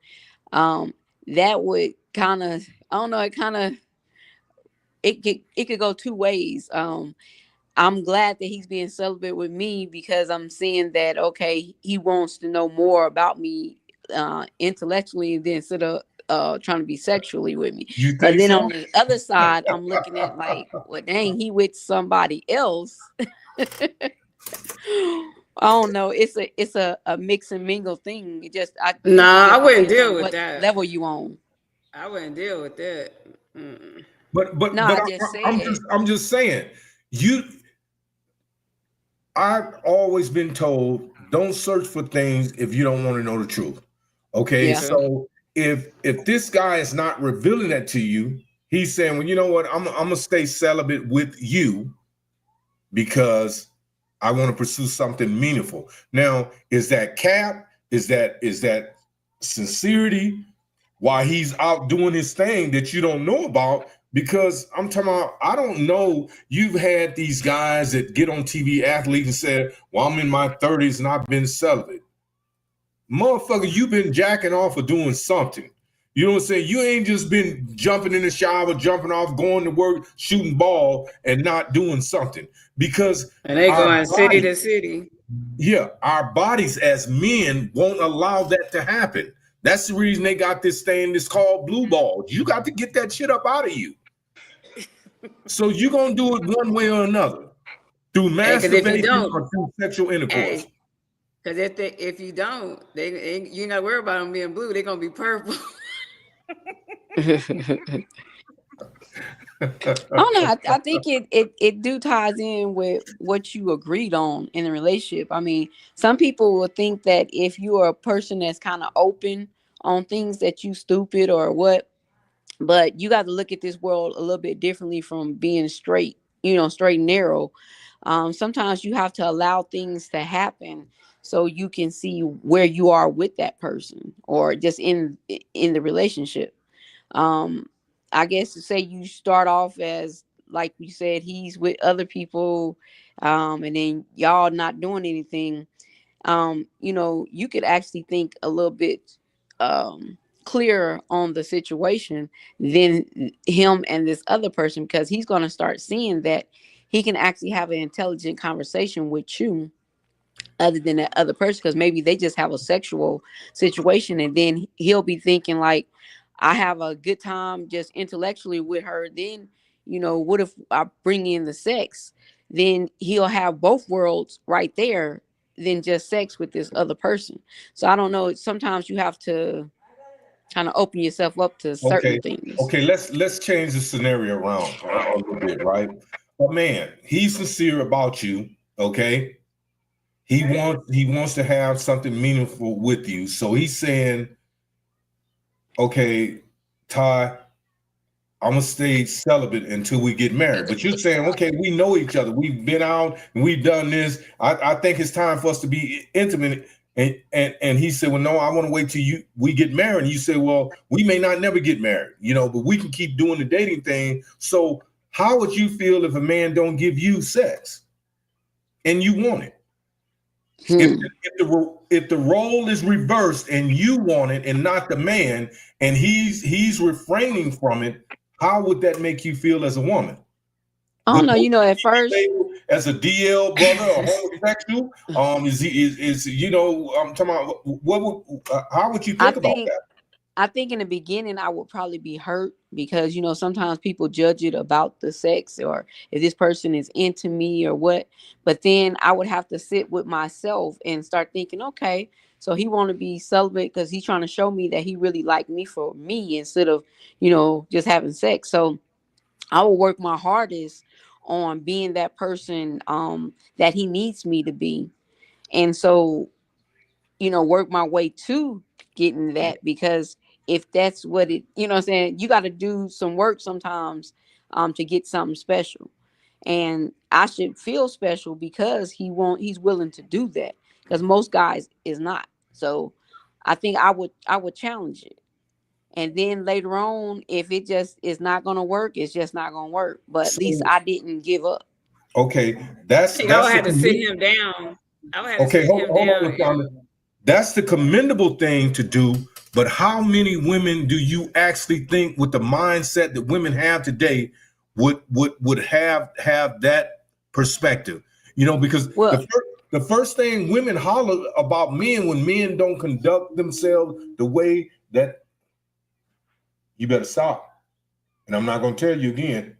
That would kind of, I don't know, it could go two ways. I'm glad that he's being celibate with me because I'm seeing that, okay, he wants to know more about me intellectually than instead of trying to be sexually with me.
You
But
think
then
so?
on the other side, I'm looking at like, well, dang, he with somebody else. I don't know. It's a mix and mingle thing.
Nah, I wouldn't
depends
deal
on
with
what
that.
level you on.
I wouldn't deal with that.
But
No, I just said.
I'm just saying, I've always been told don't search for things if you don't want to know the truth. Okay,
Yeah.
so if this guy is not revealing that to you, he's saying, well, you know what, I'm gonna stay celibate with you because I want to pursue something meaningful. Now, is that cap? Is that sincerity? Why he's out doing his thing that you don't know about? Because I'm talking about, I don't know. You've had these guys that get on TV, athletes, and said, well, I'm in my 30s and I've been celibate. Motherfucker, you've been jacking off or doing something. You know what I'm saying? You ain't just been jumping in the shower, jumping off, going to work, shooting ball, and not doing something. Because
And they going city to city.
Yeah, our bodies as men won't allow that to happen. That's the reason they got this thing that's called blue balls. You got to get that shit up out of you. So you're going to do it one way or another, through masturbation or through sexual intercourse.
Because if you don't, you're not worried about them being blue. They're going to be purple.
I don't know. I think it do ties in with what you agreed on in the relationship. I mean, some people will think that if you are a person that's kind of open on things that you stupid or what, but you got to look at this world a little bit differently from being straight, straight and narrow. Sometimes you have to allow things to happen so you can see where you are with that person or just in the relationship. um I guess to say you start off as like you said he's with other people, and then y'all not doing anything. You could actually think a little bit clearer on the situation than him and this other person, because he's going to start seeing that he can actually have an intelligent conversation with you other than that other person, because maybe they just have a sexual situation, and then he'll be thinking like, I have a good time just intellectually with her. Then what if I bring in the sex? Then he'll have both worlds right there than just sex with this other person. So I don't know, sometimes you have to kind of open yourself up to certain
Okay,
things.
okay. Let's change the scenario around a little bit, right? But man, he's sincere about you. Okay, he wants to have something meaningful with you. So he's saying, okay, Ty, I'm gonna stay celibate until we get married. But you're saying, okay, we know each other. We've been out and we've done this. I think it's time for us to be intimate. And he said, well, no, I want to wait till we get married. And you say, well, we may not never get married, but we can keep doing the dating thing. So how would you feel if a man don't give you sex and you want it? If the role is reversed and you want it and not the man, and he's refraining from it, how would that make you feel as a woman?
I don't know, at first,
as a DL brother or homosexual, I'm talking about how would you think about that?
I think in the beginning I would probably be hurt because sometimes people judge it about the sex or if this person is into me or what. But then I would have to sit with myself and start thinking, okay, so he want to be celibate because he's trying to show me that he really liked me for me instead of just having sex. So I will work my hardest on being that person that he needs me to be, and so work my way to getting that, because if that's what it, what I'm saying, you got to do some work sometimes to get something special. And I should feel special because he's willing to do that, because most guys is not. So I think I would challenge it. And then later on, if it just is not going to work, it's just not going to work. But at least I didn't give up.
Okay,
I
that's
think I would have to sit him down. I would have to sit him down.
That's the commendable thing to do. But how many women do you actually think, with the mindset that women have today, would have that perspective? Because the first thing women holler about men when men don't conduct themselves the way that, you better stop. And I'm not going to tell you again.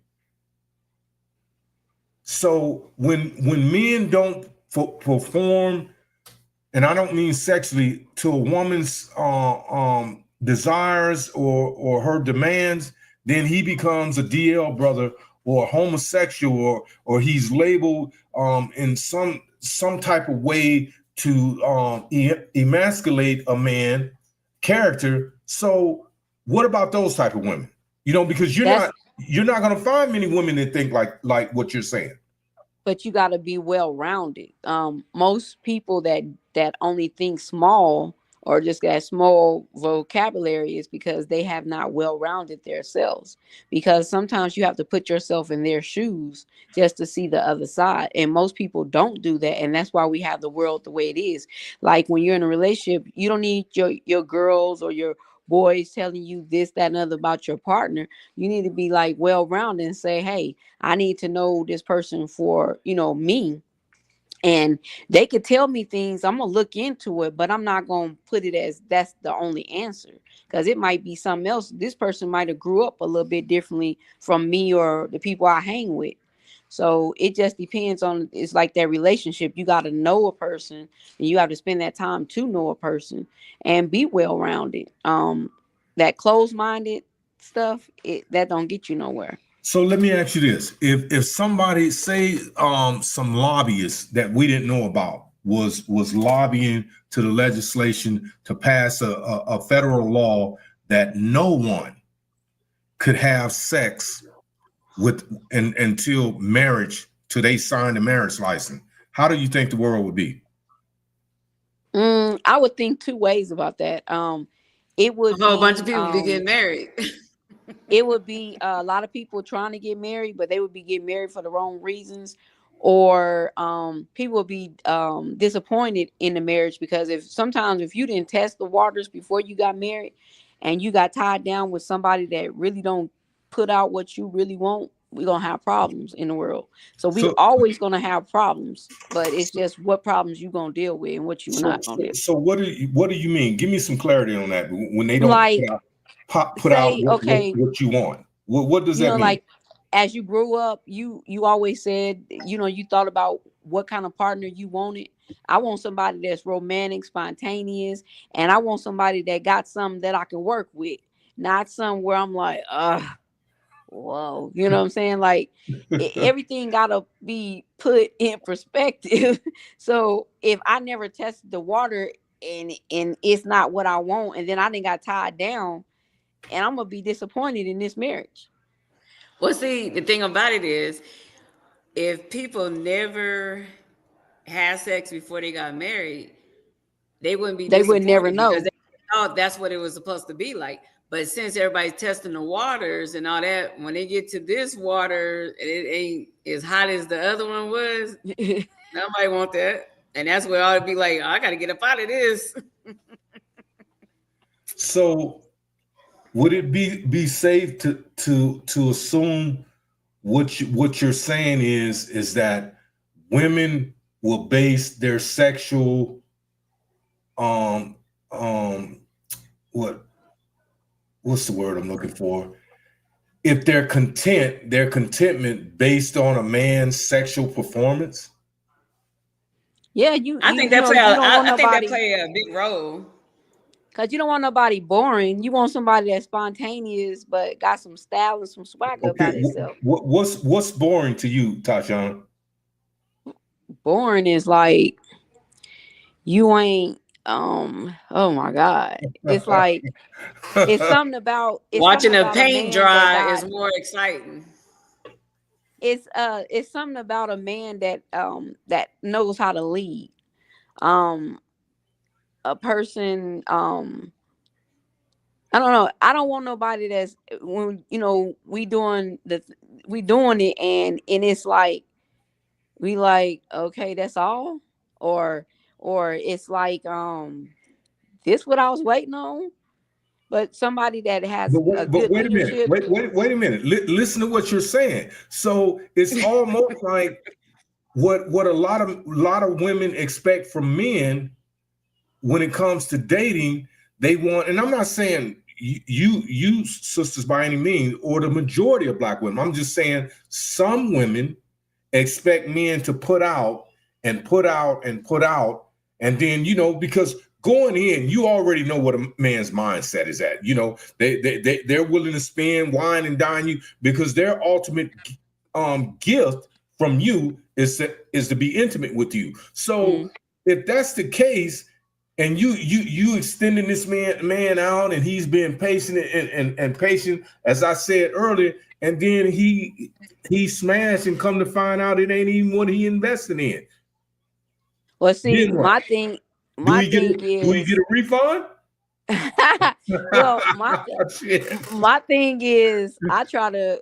So when men don't perform, and I don't mean sexually, to a woman's desires or her demands, then he becomes a DL brother or a homosexual, or he's labeled in some type of way to emasculate a man character. So what about those type of women? Because you're not going to find many women that think like what you're saying.
But you got to be well-rounded. Most people that only think small or just got small vocabulary is because they have not well-rounded themselves. Because sometimes you have to put yourself in their shoes just to see the other side. And most people don't do that. And that's why we have the world the way it is. Like when you're in a relationship, you don't need your girls or your boys telling you this, that, and other about your partner. You need to be like well-rounded and say, hey, I need to know this person for, me. And they could tell me things. I'm going to look into it, but I'm not going to put it as that's the only answer, because it might be something else. This person might have grew up a little bit differently from me or the people I hang with. So it just depends on, it's like that relationship. You got to know a person and you have to spend that time to know a person and be well-rounded. that closed-minded stuff, that don't get you nowhere.
So let me ask you this: if somebody, say some lobbyists that we didn't know about was lobbying to the legislation to pass a federal law that no one could have sex with until marriage, till they sign the marriage license, how do you think the world would be?
I would think two ways about that. It would
A whole bunch of
be
people be getting married.
it would be a lot of people trying to get married, but they would be getting married for the wrong reasons, or people would be disappointed in the marriage, because if you didn't test the waters before you got married, and you got tied down with somebody that really don't put out what you really want, we're gonna have problems in the world. So we always gonna have problems, but it's just what problems you gonna deal with and what you're not gonna deal with.
So what do you mean? Give me some clarity on that. When they don't
Like,
put out
okay,
what you want, what does that mean?
Like, as you grew up, you always said, you thought about what kind of partner you wanted. I want somebody that's romantic, spontaneous, and I want somebody that got something that I can work with, not some where I'm like, whoa, you know what I'm saying? Like, everything gotta be put in perspective. So if I never tested the water and it's not what I want, and then I didn't got tied down, and I'm gonna be disappointed in this marriage.
Well, see, the thing about it is, if people never had sex before they got married, they wouldn't be
They would never
disappointed
know.
because they thought that's what it was supposed to be like. But since everybody's testing the waters and all that, when they get to this water, it ain't as hot as the other one was. Nobody want that. And that's where I would be like, I got to get up out of this.
So would it be safe to assume what you're saying is that women will base their sexual what's the word I'm looking for? If they're content, their contentment based on a man's sexual performance?
Yeah,
I think that play a big role.
Because you don't want nobody boring. You want somebody that's spontaneous but got some style and some swagger about itself.
What's boring to you, Tashawn?
Boring is like you ain't oh my God. It's like it's something about
watching a paint dry is more exciting.
It's something about a man that knows how to lead. A person, I don't know. I don't want nobody that's, when we doing it, and it's like we like, okay, that's all, or it's like this what I was waiting on. But somebody that has a good leadership.
Wait a minute. Listen to what you're saying. So it's almost like what a lot of women expect from men when it comes to dating. They want, and I'm not saying you sisters by any means, or the majority of Black women. I'm just saying some women expect men to put out and put out and put out, and then because going in, you already know what a man's mindset is at. They're willing to spend, wine and dine you, because their ultimate gift from you is to be intimate with you. So if that's the case, and you extending this man out, and he's been patient and patient, as I said earlier, and then he smashed, and come to find out it ain't even what he invested in.
Well, see, my thing is,
do we get a refund?
Well, my thing is, I try to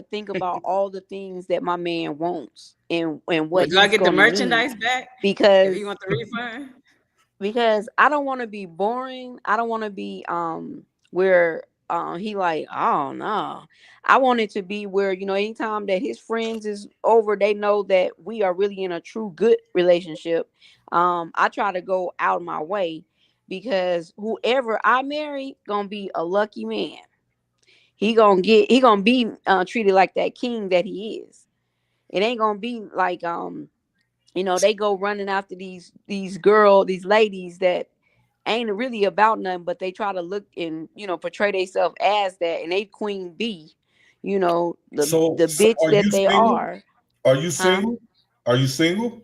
think about all the things that my man wants and what.
Do I get the merchandise back?
Because
if you want the refund.
Because I don't want to be boring. I don't want to be where he like, oh no. I want it to be where, anytime that his friends is over, they know that we are really in a true good relationship. I try to go out my way, because whoever I marry gonna be a lucky man. He gonna be treated like that king that he is. It ain't gonna be like they go running after these ladies that ain't really about nothing, but they try to look and, you know, portray themselves as that, and they queen bee, you know,
So,
the
so
bitch
are you
that they
single?
are.
Are you
Huh?
single? Are you single?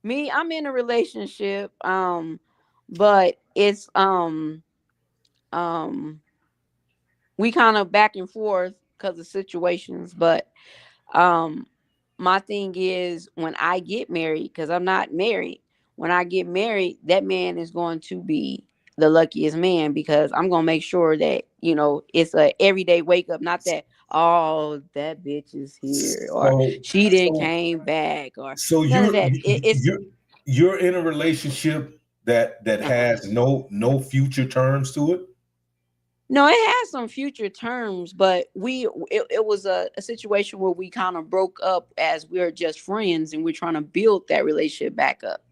Me, I'm in a relationship, but it's um we kind of back and forth because of situations, but um my thing is when I get married, because I'm not married, when I get married, that man is going to be the luckiest man, because I'm gonna make sure that, you know, it's a everyday wake up, not that, oh, that bitch is here, or
So,
she didn't
so,
came back, or
so
none of that. It's
you're in a relationship that
uh-huh.
has no future terms to it.
No, it has some future terms, but it was a situation where we kind of broke up as we are just friends, and we're trying to build that relationship back up.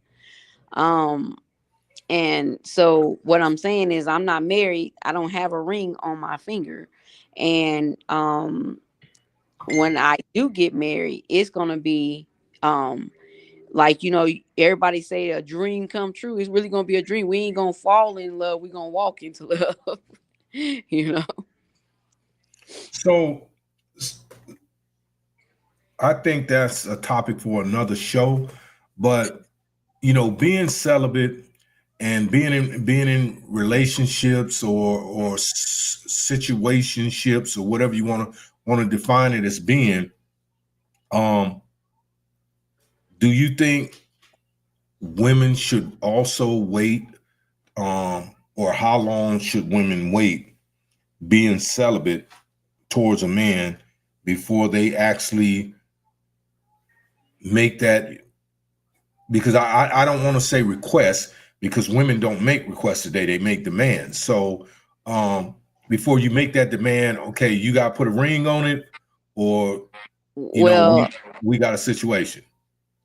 Um, and so what I'm saying is I'm not married. I don't have a ring on my finger. And when I do get married, it's gonna be um like, you know, everybody say a dream come true. It's really gonna be a dream. We ain't gonna fall in love. We're gonna walk into love. You know.
So, I think that's a topic for another show. But being celibate and being in relationships or situationships or whatever you want to define it as being, um, do you think women should also wait, or how long should women wait being celibate towards a man before they actually make that? Because I don't want to say request, because women don't make requests today, they make demands. So before you make that demand, okay, you got to put a ring on it, or
Well,
we got a situation.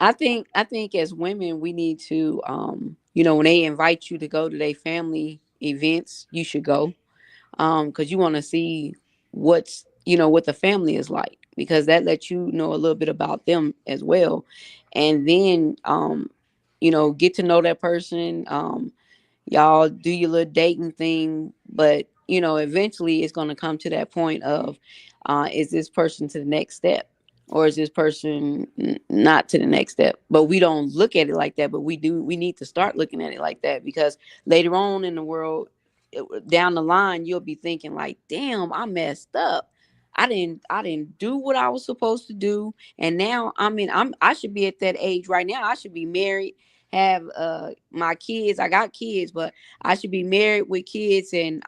I think as women we need to, you know, when they invite you to go to their family events, you should go, because you want to see what's, you know, what the family is like, because that lets you know a little bit about them as well. And then you know, get to know that person. Y'all do your little dating thing, but you know, eventually it's going to come to that point of, is this person to the next step, or is this person not to the next step? But we don't look at it like that, but we need to start looking at it like that, because later on in the world, down the line, you'll be thinking like, damn, I messed up. I didn't do what I was supposed to do, and now I should be at that age right now. I should be married, have my kids. I got kids, but I should be married with kids, and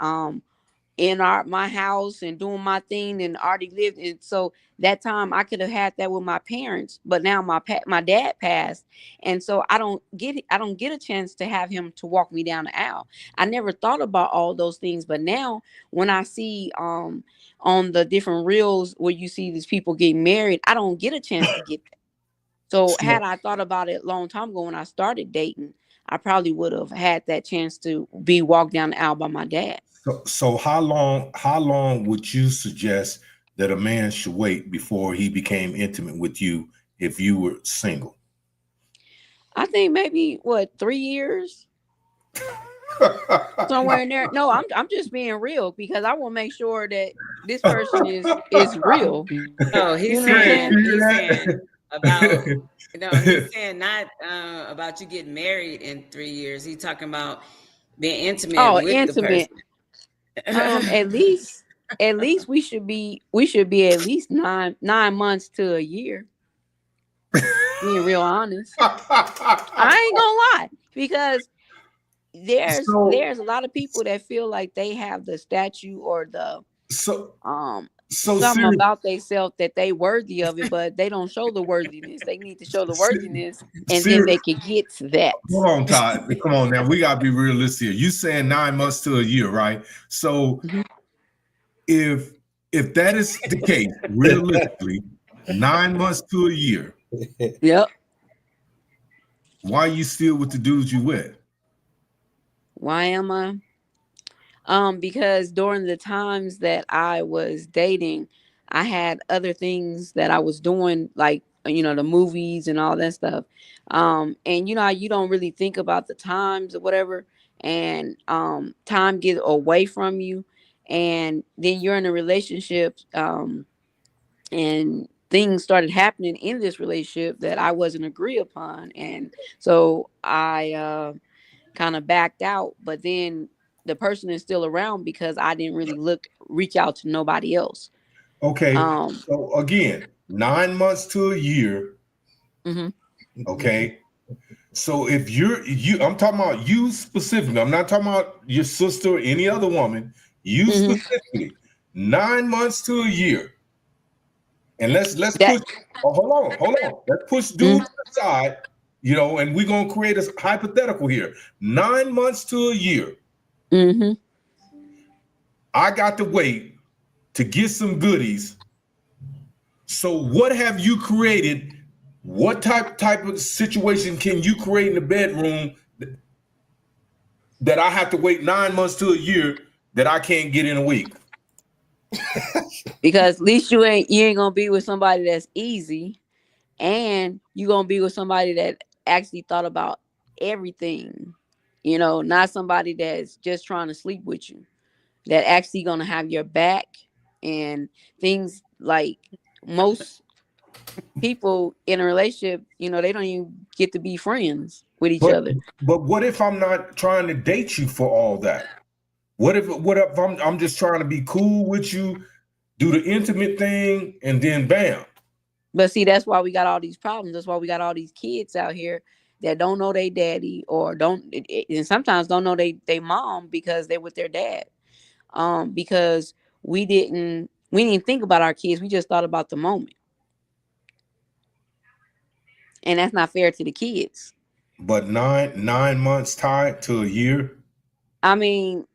in my house and doing my thing, and already lived. And so that time I could have had that with my parents, but now my dad passed, and so I don't get a chance to have him to walk me down the aisle. I never thought about all those things, but now when I see on the different reels where you see these people getting married, I don't get a chance to get that. So had
So,
I thought about it a long time ago when I started dating, I probably would have had that chance to be walked down the aisle by my dad.
so how long would you suggest that a man should wait before he became intimate with you if you were single?
I think maybe what, 3 years, somewhere in there. No, I'm just being real, because I want to make sure that this person is real.
Oh,
You
he's
know what I'm
Serious,
saying
saying?
you
he's
hear
saying about he's
that?
saying not about you getting married in 3 years. He's talking about being intimate
Oh,
with the
intimate.
person.
At least we should be at least 9 months to a year. Being real honest, I ain't gonna lie, because
so
there's a lot of people that feel like they have the statue or the
so
um
so
something
serious.
about themselves that they worthy of it, but they don't show the worthiness. They need to show the worthiness, and then they
Serious.
can get to that.
Hold on, Todd. Come on now. We gotta be realistic here. You saying 9 months to a year, right? So
Mhm.
if if that is the case, realistically, 9 months to a year,
Yep.
why you still with the dudes you with?
Why am I? Because during the times that I was dating, I had other things that I was doing, like, you know, the movies and all that stuff. And you know how you don't really think about the times or whatever. and time gets away from you, and then you're in a relationship, and things started happening in this relationship that I wasn't agree upon, and so I kind of backed out. But then the person is still around because I didn't really reach out to nobody else.
Okay. So again, 9 months to a year.
Mhm.
Okay. So if I'm talking about you specifically. I'm not talking about your sister or any other woman. You specifically, 9 months to a year. And let's push. Oh, hold on. Let's push dude to the side, and we're gonna create a hypothetical here. 9 months to a year. I got to wait to get some goodies. So what have you created? What type of situation can you create in the bedroom that I have to wait 9 months to a year that I can't get in a week?
Because at least you ain't gonna be with somebody that's easy, and you gonna be with somebody that actually thought about everything. Not somebody that's just trying to sleep with you, that actually gonna have your back, and things like most people in a relationship, they don't even get to be friends with each other.
But what if I'm not trying to date you for all that? What if I'm just trying to be cool with you, do the intimate thing, and then bam?
But see, that's why we got all these problems. That's why we got all these kids out here that don't know their daddy, or and sometimes don't know they mom because they're with their dad. Because we didn't think about our kids. We just thought about the moment. And that's not fair to the kids.
But nine months tied to a year.
I mean,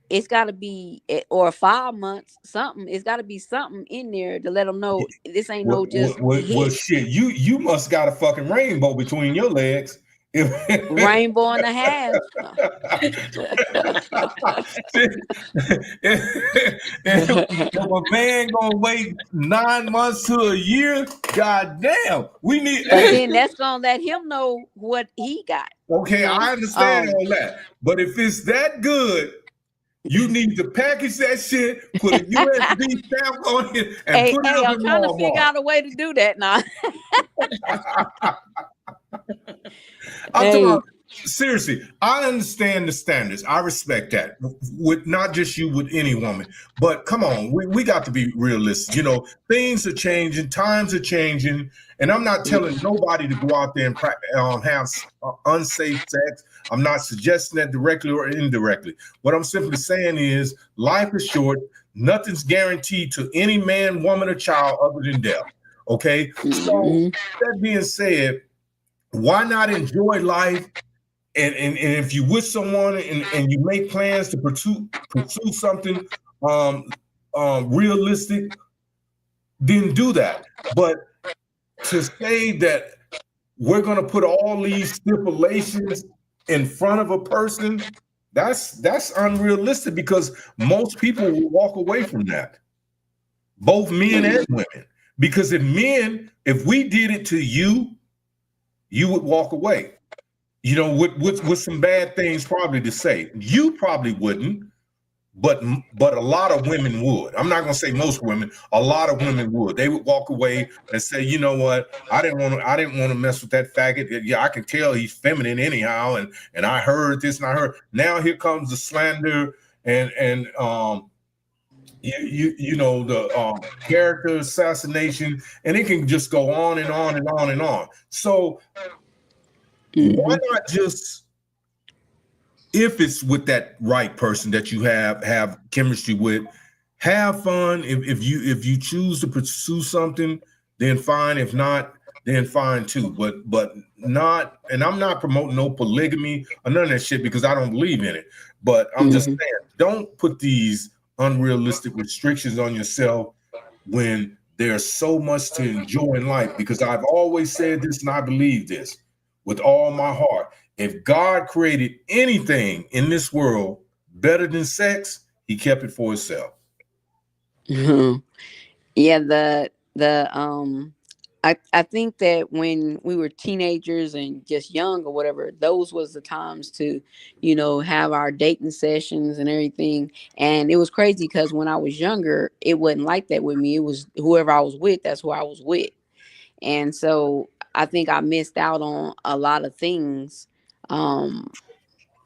it's got to be, or 5 months, something. It's got to be something in there to let them know this ain't no just
well, shit. You must got a fucking rainbow between your legs.
Rainbow and a half.
If a man gonna wait 9 months to a year, goddamn, we need.
But then that's gonna let him know what he got.
Okay, I understand all that, but if it's that good, you need to package that shit, put a USB stamp on it, and put it up
I'm
in
trying
Walmart.
to figure out a way to do that now.
I'm talking about, seriously, I understand the standards. I respect that. With not just you, with any woman. But come on, we got to be realistic. Things are changing, times are changing, and I'm not telling nobody to go out there and have unsafe sex. I'm not suggesting that directly or indirectly. What I'm simply saying is life is short. Nothing's guaranteed to any man, woman, or child other than death. Okay? So that being said, why not enjoy life? And if you with someone and you make plans to pursue something realistic, then do that. But to say that we're gonna put all these stipulations in front of a person, that's unrealistic, because most people will walk away from that, both men and women. Because if we did it to you, you would walk away. With some bad things probably to say. You probably wouldn't, but a lot of women would. I'm not gonna say most women. A lot of women would. They would walk away and say, you know what? I didn't want to mess with that faggot. Yeah, I can tell he's feminine anyhow, and I heard this and I heard. Now here comes the slander and the character assassination, and it can just go on and on and on and on. So why not just, if it's with that right person that you have chemistry with, have fun. If you choose to pursue something, then fine. If not, then fine too. But not. And I'm not promoting no polygamy or none of that shit, because I don't believe in it. But I'm just saying, don't put these unrealistic restrictions on yourself when there's so much to enjoy in life. Because I've always said this, and I believe this with all my heart. If God created anything in this world better than sex, he kept it for himself.
Yeah, the I think that when we were teenagers and just young or whatever, those was the times to, have our dating sessions and everything. And it was crazy because when I was younger, it wasn't like that with me. It was whoever I was with, that's who I was with. And so I think I missed out on a lot of things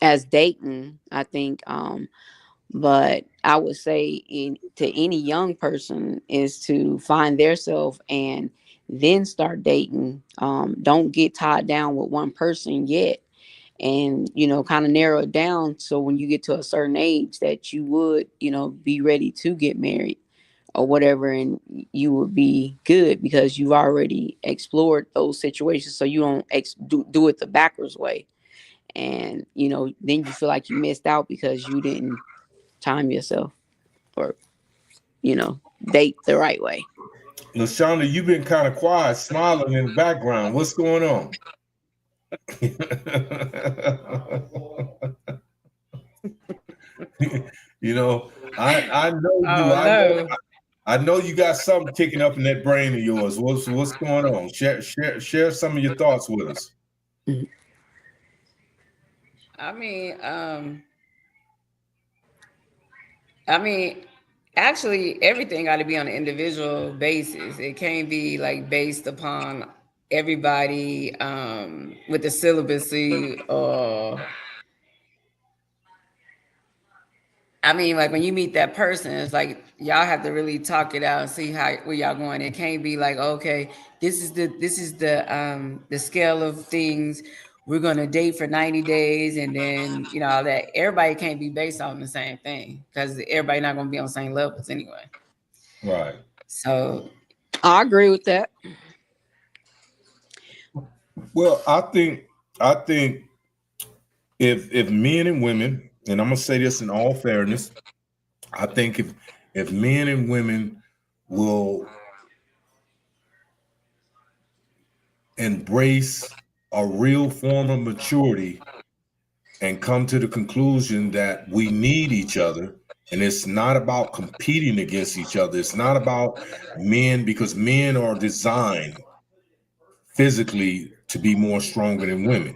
as dating, I think. But I would say to any young person is to find their self and then start dating. Don't get tied down with one person yet, and kind of narrow it down so when you get to a certain age that you would be ready to get married or whatever, and you would be good because you've already explored those situations, so you don't do it the backwards way. And then you feel like you missed out because you didn't time yourself or date the right way.
LaShonda, you've been kind of quiet, smiling in the background. What's going on? I know you.
Oh,
I know you got something kicking up in that brain of yours. What's going on? Share some of your thoughts with us.
I mean, actually, everything got to be on an individual basis. It can't be like based upon everybody with the celibacy or. I mean, like when you meet that person, it's like y'all have to really talk it out and see where y'all going. It can't be like, okay, this is the scale of things. We're gonna date for 90 days, and then all that. Everybody can't be based on the same thing because everybody not gonna be on the same levels anyway.
Right.
So
I agree with that.
Well, I think if men and women, and I'm gonna say this in all fairness, I think if men and women will embrace a real form of maturity and come to the conclusion that we need each other, and it's not about competing against each other. It's not about men, because men are designed physically to be more stronger than women.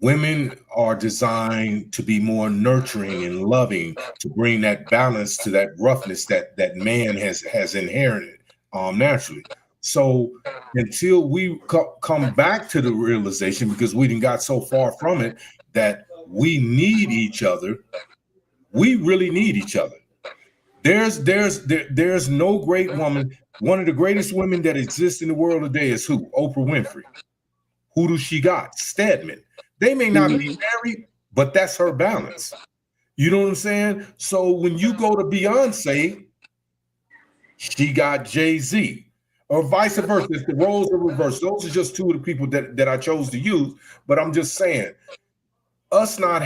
Women are designed to be more nurturing and loving, to bring that balance to that roughness that man has inherited naturally. So until we come back to the realization, because we didn't got so far from it, that we need each other, we really need each other. There's no great woman. One of the greatest women that exists in the world today is who? Oprah Winfrey. Who does she got? Stedman. They may not be married, but that's her balance. You know what I'm saying? So when you go to Beyonce, she got Jay-Z, or vice versa. If the roles are reversed, those are just two of the people that I chose to use. But I'm just saying, us not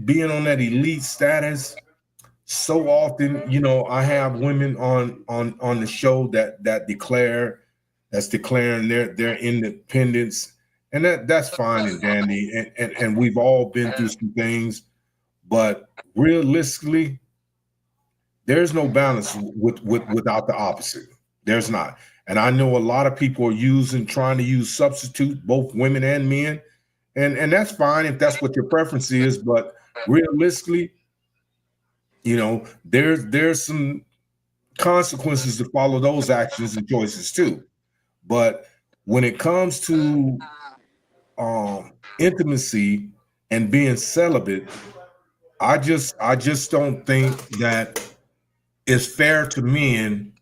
being on that elite status so often, I have women on the show that's declaring their independence. And that's fine and dandy, and we've all been through some things, but realistically, there's no balance without the opposite. There's not. And I know a lot of people are trying to use substitute, both women and men, and that's fine if that's what your preference is. But realistically, there's some consequences to follow those actions and choices too. But when it comes to intimacy and being celibate, I just don't think that it's fair to men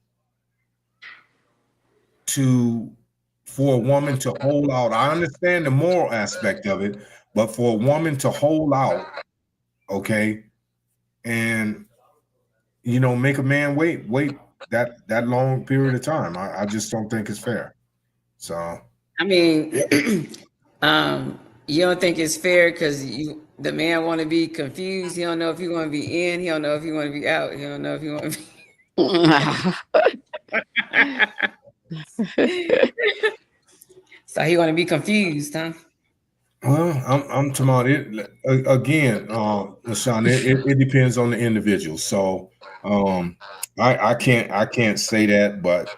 for a woman to hold out. I understand the moral aspect of it, but for a woman to hold out, okay, and make a man wait that long period of time, I just don't think it's fair. So
I mean, you don't think it's fair because the man want to be confused. He don't know if he want to be in. He don't know if he want to be out. He don't know if he want to be. So he want to be confused, huh?
Well, I'm talking about it again, LaShawn. It depends on the individual. So I can't say that, but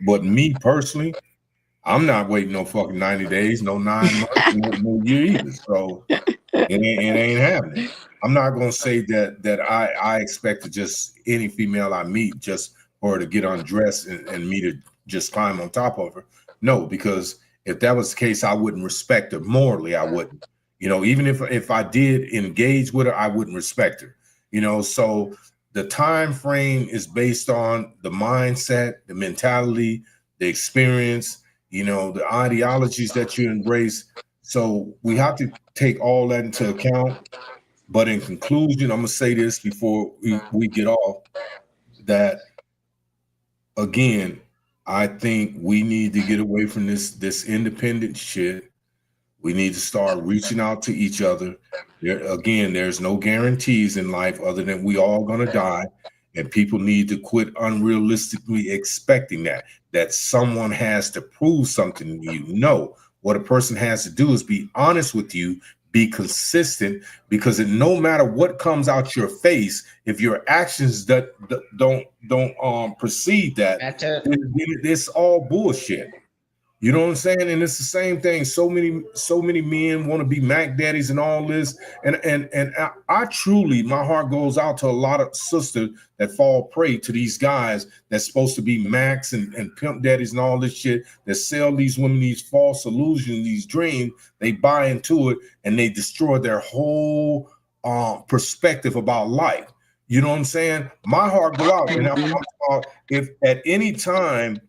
But me personally, I'm not waiting no fucking 90 days, no 9 months, no year either. So it ain't happening. I'm not gonna say that I expect to just any female I meet just for her to get undressed and me to just climb on top of her. No, because if that was the case, I wouldn't respect her morally. I wouldn't. You know, even if I did engage with her, I wouldn't respect her. You know, so the time frame is based on the mindset, the mentality, the experience, you know, the ideologies that you embrace. So we have to take all that into account. But in conclusion, I'm gonna say this before we get off, that again, I think we need to get away from this independent shit. We need to start reaching out to each other. There's no guarantees in life other than we all gonna die. And people need to quit unrealistically expecting that someone has to prove something to you. No, what a person has to do is be honest with you, be consistent, because no matter what comes out your face, if your actions don't precede that, then it's all bullshit. You know what I'm saying? And it's the same thing. So many men want to be Mac daddies and all this. And I truly, my heart goes out to a lot of sisters that fall prey to these guys that's supposed to be Macs and pimp daddies and all this shit, that sell these women these false illusions, these dreams. They buy into it and they destroy their whole perspective about life. You know what I'm saying? My heart go out. And I'm talking, if at any time,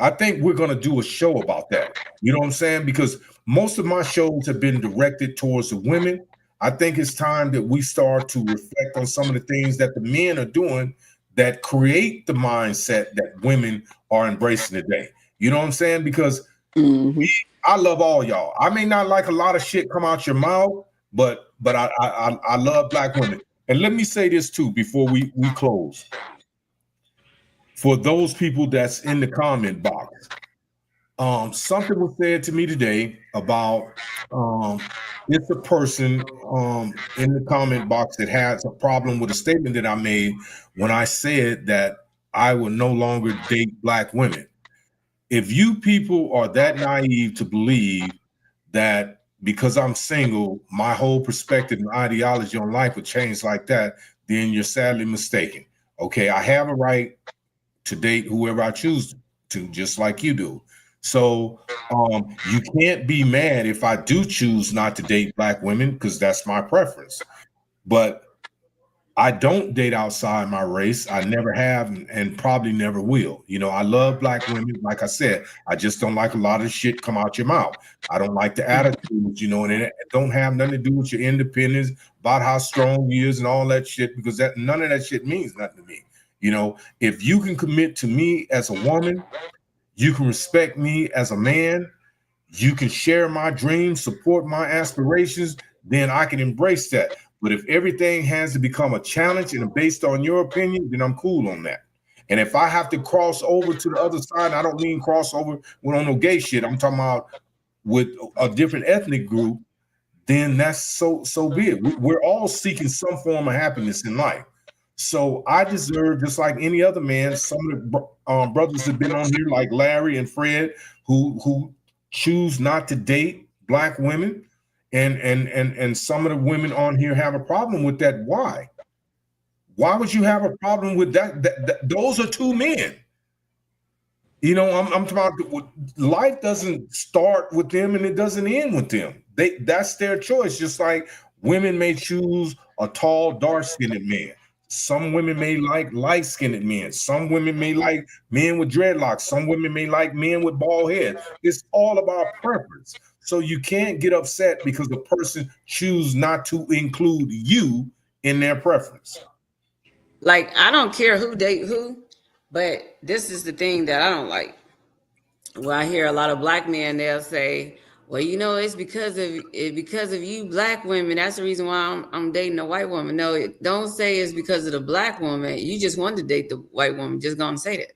I think we're going to do a show about that. You know what I'm saying? Because most of my shows have been directed towards the women. I think it's time that we start to reflect on some of the things that the men are doing that create the mindset that women are embracing today. You know what I'm saying? Because I love all y'all. I may not like a lot of shit come out your mouth, but I love black women. And let me say this too before we close. For those people that's in the comment box, something was said to me today about it's a person in the comment box that has a problem with a statement that I made when I said that I will no longer date black women. If you people are that naive to believe that because I'm single, my whole perspective and ideology on life would change like that, then you're sadly mistaken. Okay, I have a right to date whoever I choose to, just like you do. So you can't be mad if I do choose not to date black women, because that's my preference. But I don't date outside my race. I never have and probably never will. You know, I love black women. Like I said, I just don't like a lot of shit come out your mouth. I don't like the attitudes, you know, and it don't have nothing to do with your independence, about how strong you is and all that shit, because none of that shit means nothing to me. You know, if you can commit to me as a woman, you can respect me as a man, you can share my dreams, support my aspirations, then I can embrace that. But if everything has to become a challenge and based on your opinion, then I'm cool on that. And if I have to cross over to the other side, I don't mean cross over with no gay shit. I'm talking about with a different ethnic group, then that's so be it. We're all seeking some form of happiness in life. So I deserve, just like any other man, some of the brothers have been on here like Larry and Fred who choose not to date black women, and some of the women on here have a problem with that. Why would you have a problem with that? Those are two men. You know, I'm talking about, life doesn't start with them and it doesn't end with them. That's their choice. Just like women may choose a tall, dark-skinned man. Some women may like light-skinned men. Some women may like men with dreadlocks. Some women may like men with bald heads. It's all about preference. So you can't get upset because the person chooses not to include you in their preference.
Like, I don't care who date who, but this is the thing that I don't like. Well, I hear a lot of black men, they'll say, well, you know, it's because of you black women. That's the reason why I'm dating a white woman. No, don't say it's because of the black woman. You just want to date the white woman. Just gonna say that.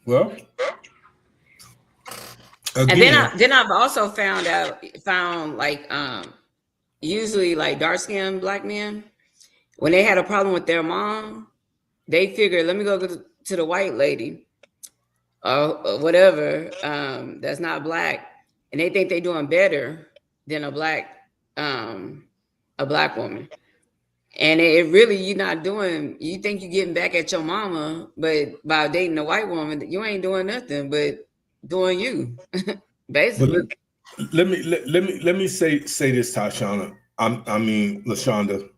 Well,
again, and then I've also found like usually like dark-skinned black men, when they had a problem with their mom,
they figure, let me go to the white lady or whatever, that's not black, and they think they're doing better than a black woman. And it really, you're not doing, you think you're getting back at your mama, but by dating a white woman, you ain't doing nothing but doing you, basically.
But let me say this, Tashana. I mean, LaShonda.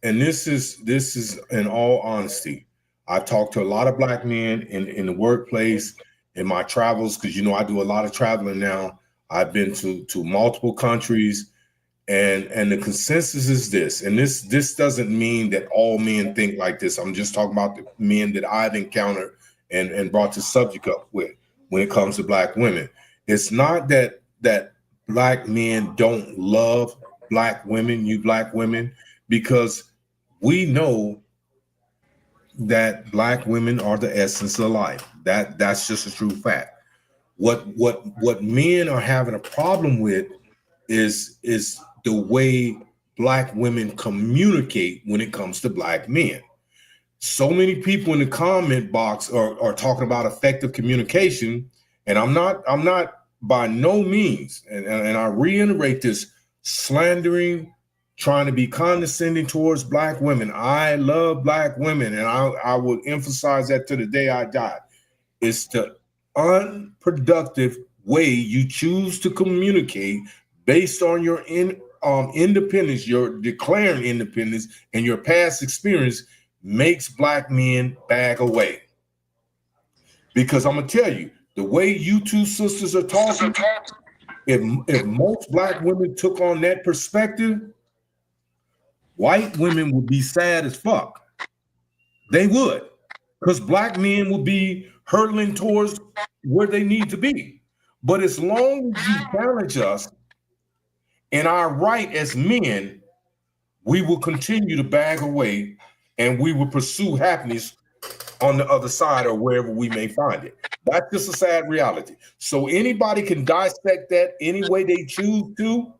And this is in all honesty. I've talked to a lot of black men in the workplace, in my travels, because you know I do a lot of traveling now. I've been to multiple countries, and the consensus is this. And this doesn't mean that all men think like this. I'm just talking about the men that I've encountered and brought the subject up with when it comes to black women. It's not that black men don't love black women, you black women, because we know that black women are the essence of life. That's just a true fact. What men are having a problem with is the way black women communicate when it comes to black men. So many people in the comment box are talking about effective communication, and I'm not by no means, and I reiterate this, slandering, trying to be condescending towards black women. I love black women, and I will emphasize that to the day I die. It's the unproductive way you choose to communicate based on your independence, your declaring independence, and your past experience makes black men back away. Because I'm gonna tell you, the way you two sisters are talking, if most black women took on that perspective, white women would be sad as fuck. They would, because black men would be hurtling towards where they need to be. But as long as you challenge us in our right as men, we will continue to bag away, and we will pursue happiness on the other side or wherever we may find it. That's just a sad reality. So anybody can dissect that any way they choose to,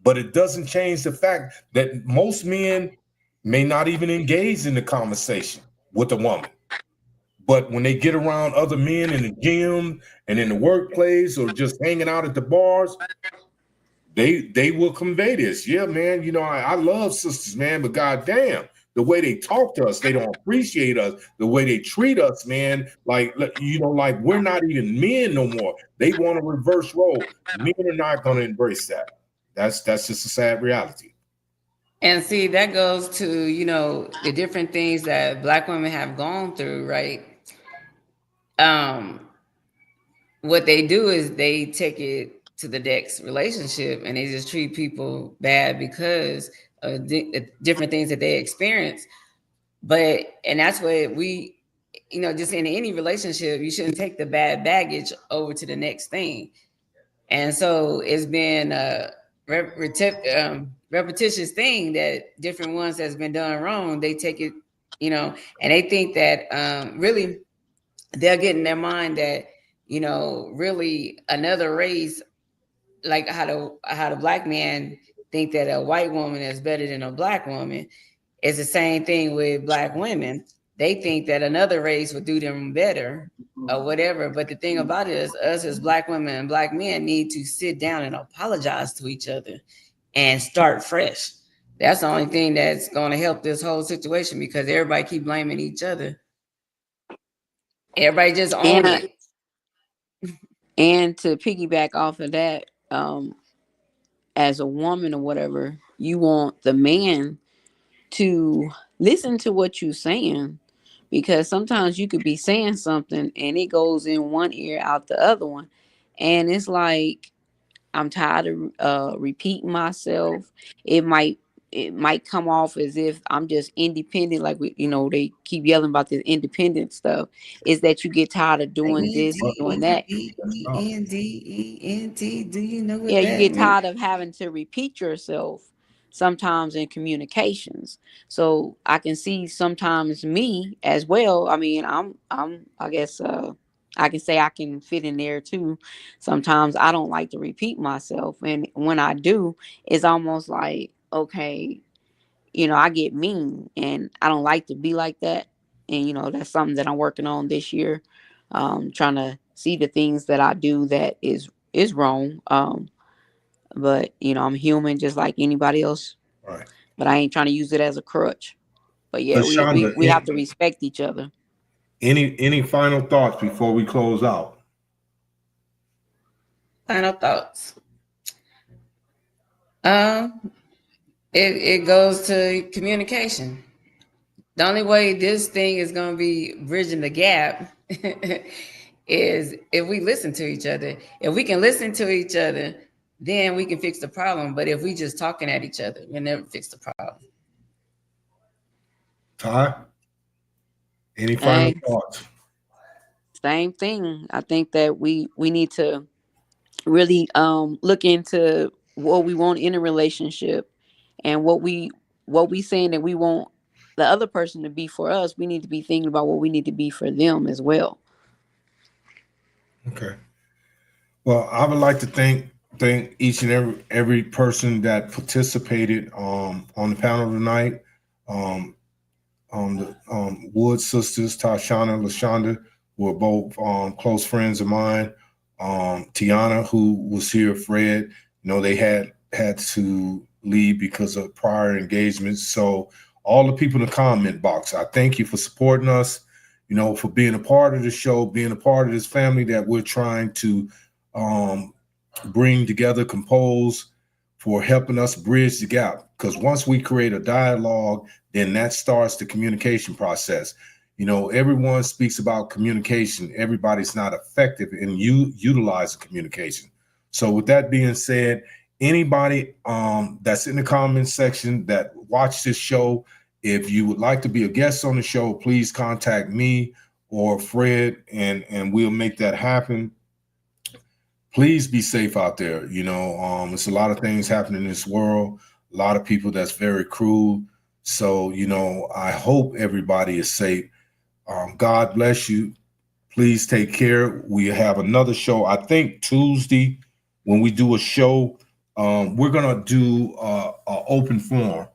but it doesn't change the fact that most men may not even engage in the conversation with a woman. But when they get around other men in the gym and in the workplace or just hanging out at the bars, they will convey this. Yeah, man, you know, I love sisters, man, but goddamn, the way they talk to us, they don't appreciate us. The way they treat us, man, like, you know, like we're not even men no more. They want a reverse role. Men are not going to embrace that. That's just a sad reality.
And see, that goes to, you know, the different things that black women have gone through, right? What they do is they take it to the next relationship and they just treat people bad because of different things that they experience. And that's what we, you know, just in any relationship, you shouldn't take the bad baggage over to the next thing. And so it's been a repetitious thing that different ones that's been done wrong, they take it, you know, and they think that really they'll get in their mind that, you know, really another race, like how the black man think that a white woman is better than a black woman. It's the same thing with black women. They think that another race would do them better or whatever. But the thing about it is us as black women and black men need to sit down and apologize to each other and start fresh. That's the only thing that's going to help this whole situation, because everybody keep blaming each other. Everybody just own it.
And to piggyback off of that, as a woman or whatever, you want the man to listen to what you're saying, because sometimes you could be saying something and it goes in one ear out the other one, and it's like, I'm tired of repeating myself. It might come off as if I'm just independent, like you know, they keep yelling about this independent stuff. Is that you get tired of doing this, doing that?
Independent. Do you know what
Yeah,
that
you get
means?
tired of having to repeat yourself sometimes in communications. So I can see sometimes me as well. I mean, I guess I can say I can fit in there too. Sometimes I don't like to repeat myself, and when I do, it's almost like, okay, you know, I get mean, and I don't like to be like that. And, you know, that's something that I'm working on this year. Trying to see the things that I do that is wrong. But, you know, I'm human just like anybody else.
Right.
But I ain't trying to use it as a crutch. But yeah,
LaShonda,
we have to respect each other.
any final thoughts before we close out?
Final thoughts. It goes to communication. The only way this thing is going to be bridging the gap is if we listen to each other. If we can listen to each other, then we can fix the problem. But if we just talking at each other, we'll never fix the problem.
Ty, any final thoughts?
Same thing. I think that we need to really look into what we want in a relationship, and what we saying that we want the other person to be for us. We need to be thinking about what we need to be for them as well.
Okay. Well, I would like to thank each and every person that participated on the panel tonight. The Wood sisters, Tashana, LaShonda, were both close friends of mine. Tiana, who was here, Fred, you know, they had to leave because of prior engagements. So all the people in the comment box, I thank you for supporting us, you know, for being a part of the show, being a part of this family that we're trying to bring together, compose, for helping us bridge the gap. Because once we create a dialogue, then that starts the communication process. You know, everyone speaks about communication. Everybody's not effective in utilizing communication. So with that being said, anybody that's in the comments section that watch this show, if you would like to be a guest on the show, please contact me or Fred, and we'll make that happen. Please be safe out there. You know, it's a lot of things happening in this world, a lot of people that's very cruel. So, you know, I hope everybody is safe. God bless you. Please take care. We have another show, I think Tuesday, when we do a show, we're going to do an open forum,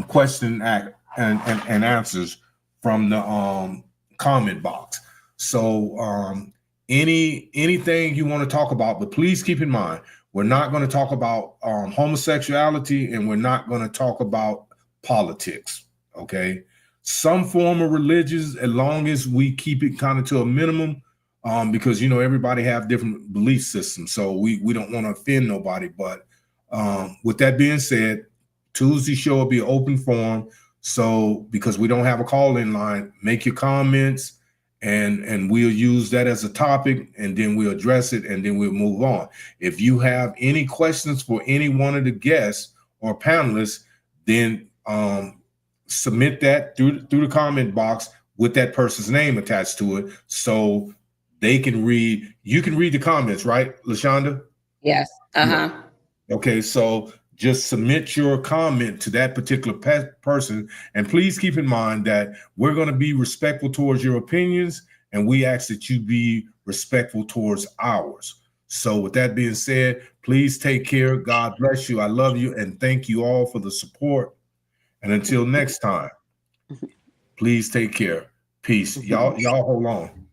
question and answers from the comment box. So anything you want to talk about, but please keep in mind, we're not going to talk about homosexuality, and we're not going to talk about politics, okay? Some form of religions, as long as we keep it kind of to a minimum, because, you know, everybody have different belief systems, so we don't want to offend nobody. But with that being said, Tuesday show will be an open forum. So because we don't have a call-in line, make your comments, and we'll use that as a topic, and then we'll address it, and then we'll move on. If you have any questions for any one of the guests or panelists, then submit that through the comment box with that person's name attached to it, so they can read. You can read the comments, right, LaShonda?
Yes.
Yeah. Okay, so just submit your comment to that particular person, and please keep in mind that we're going to be respectful towards your opinions, and we ask that you be respectful towards ours. So with that being said, please take care. God bless you. I love you, and thank you all for the support. And until next time, please take care. Peace. Y'all hold on.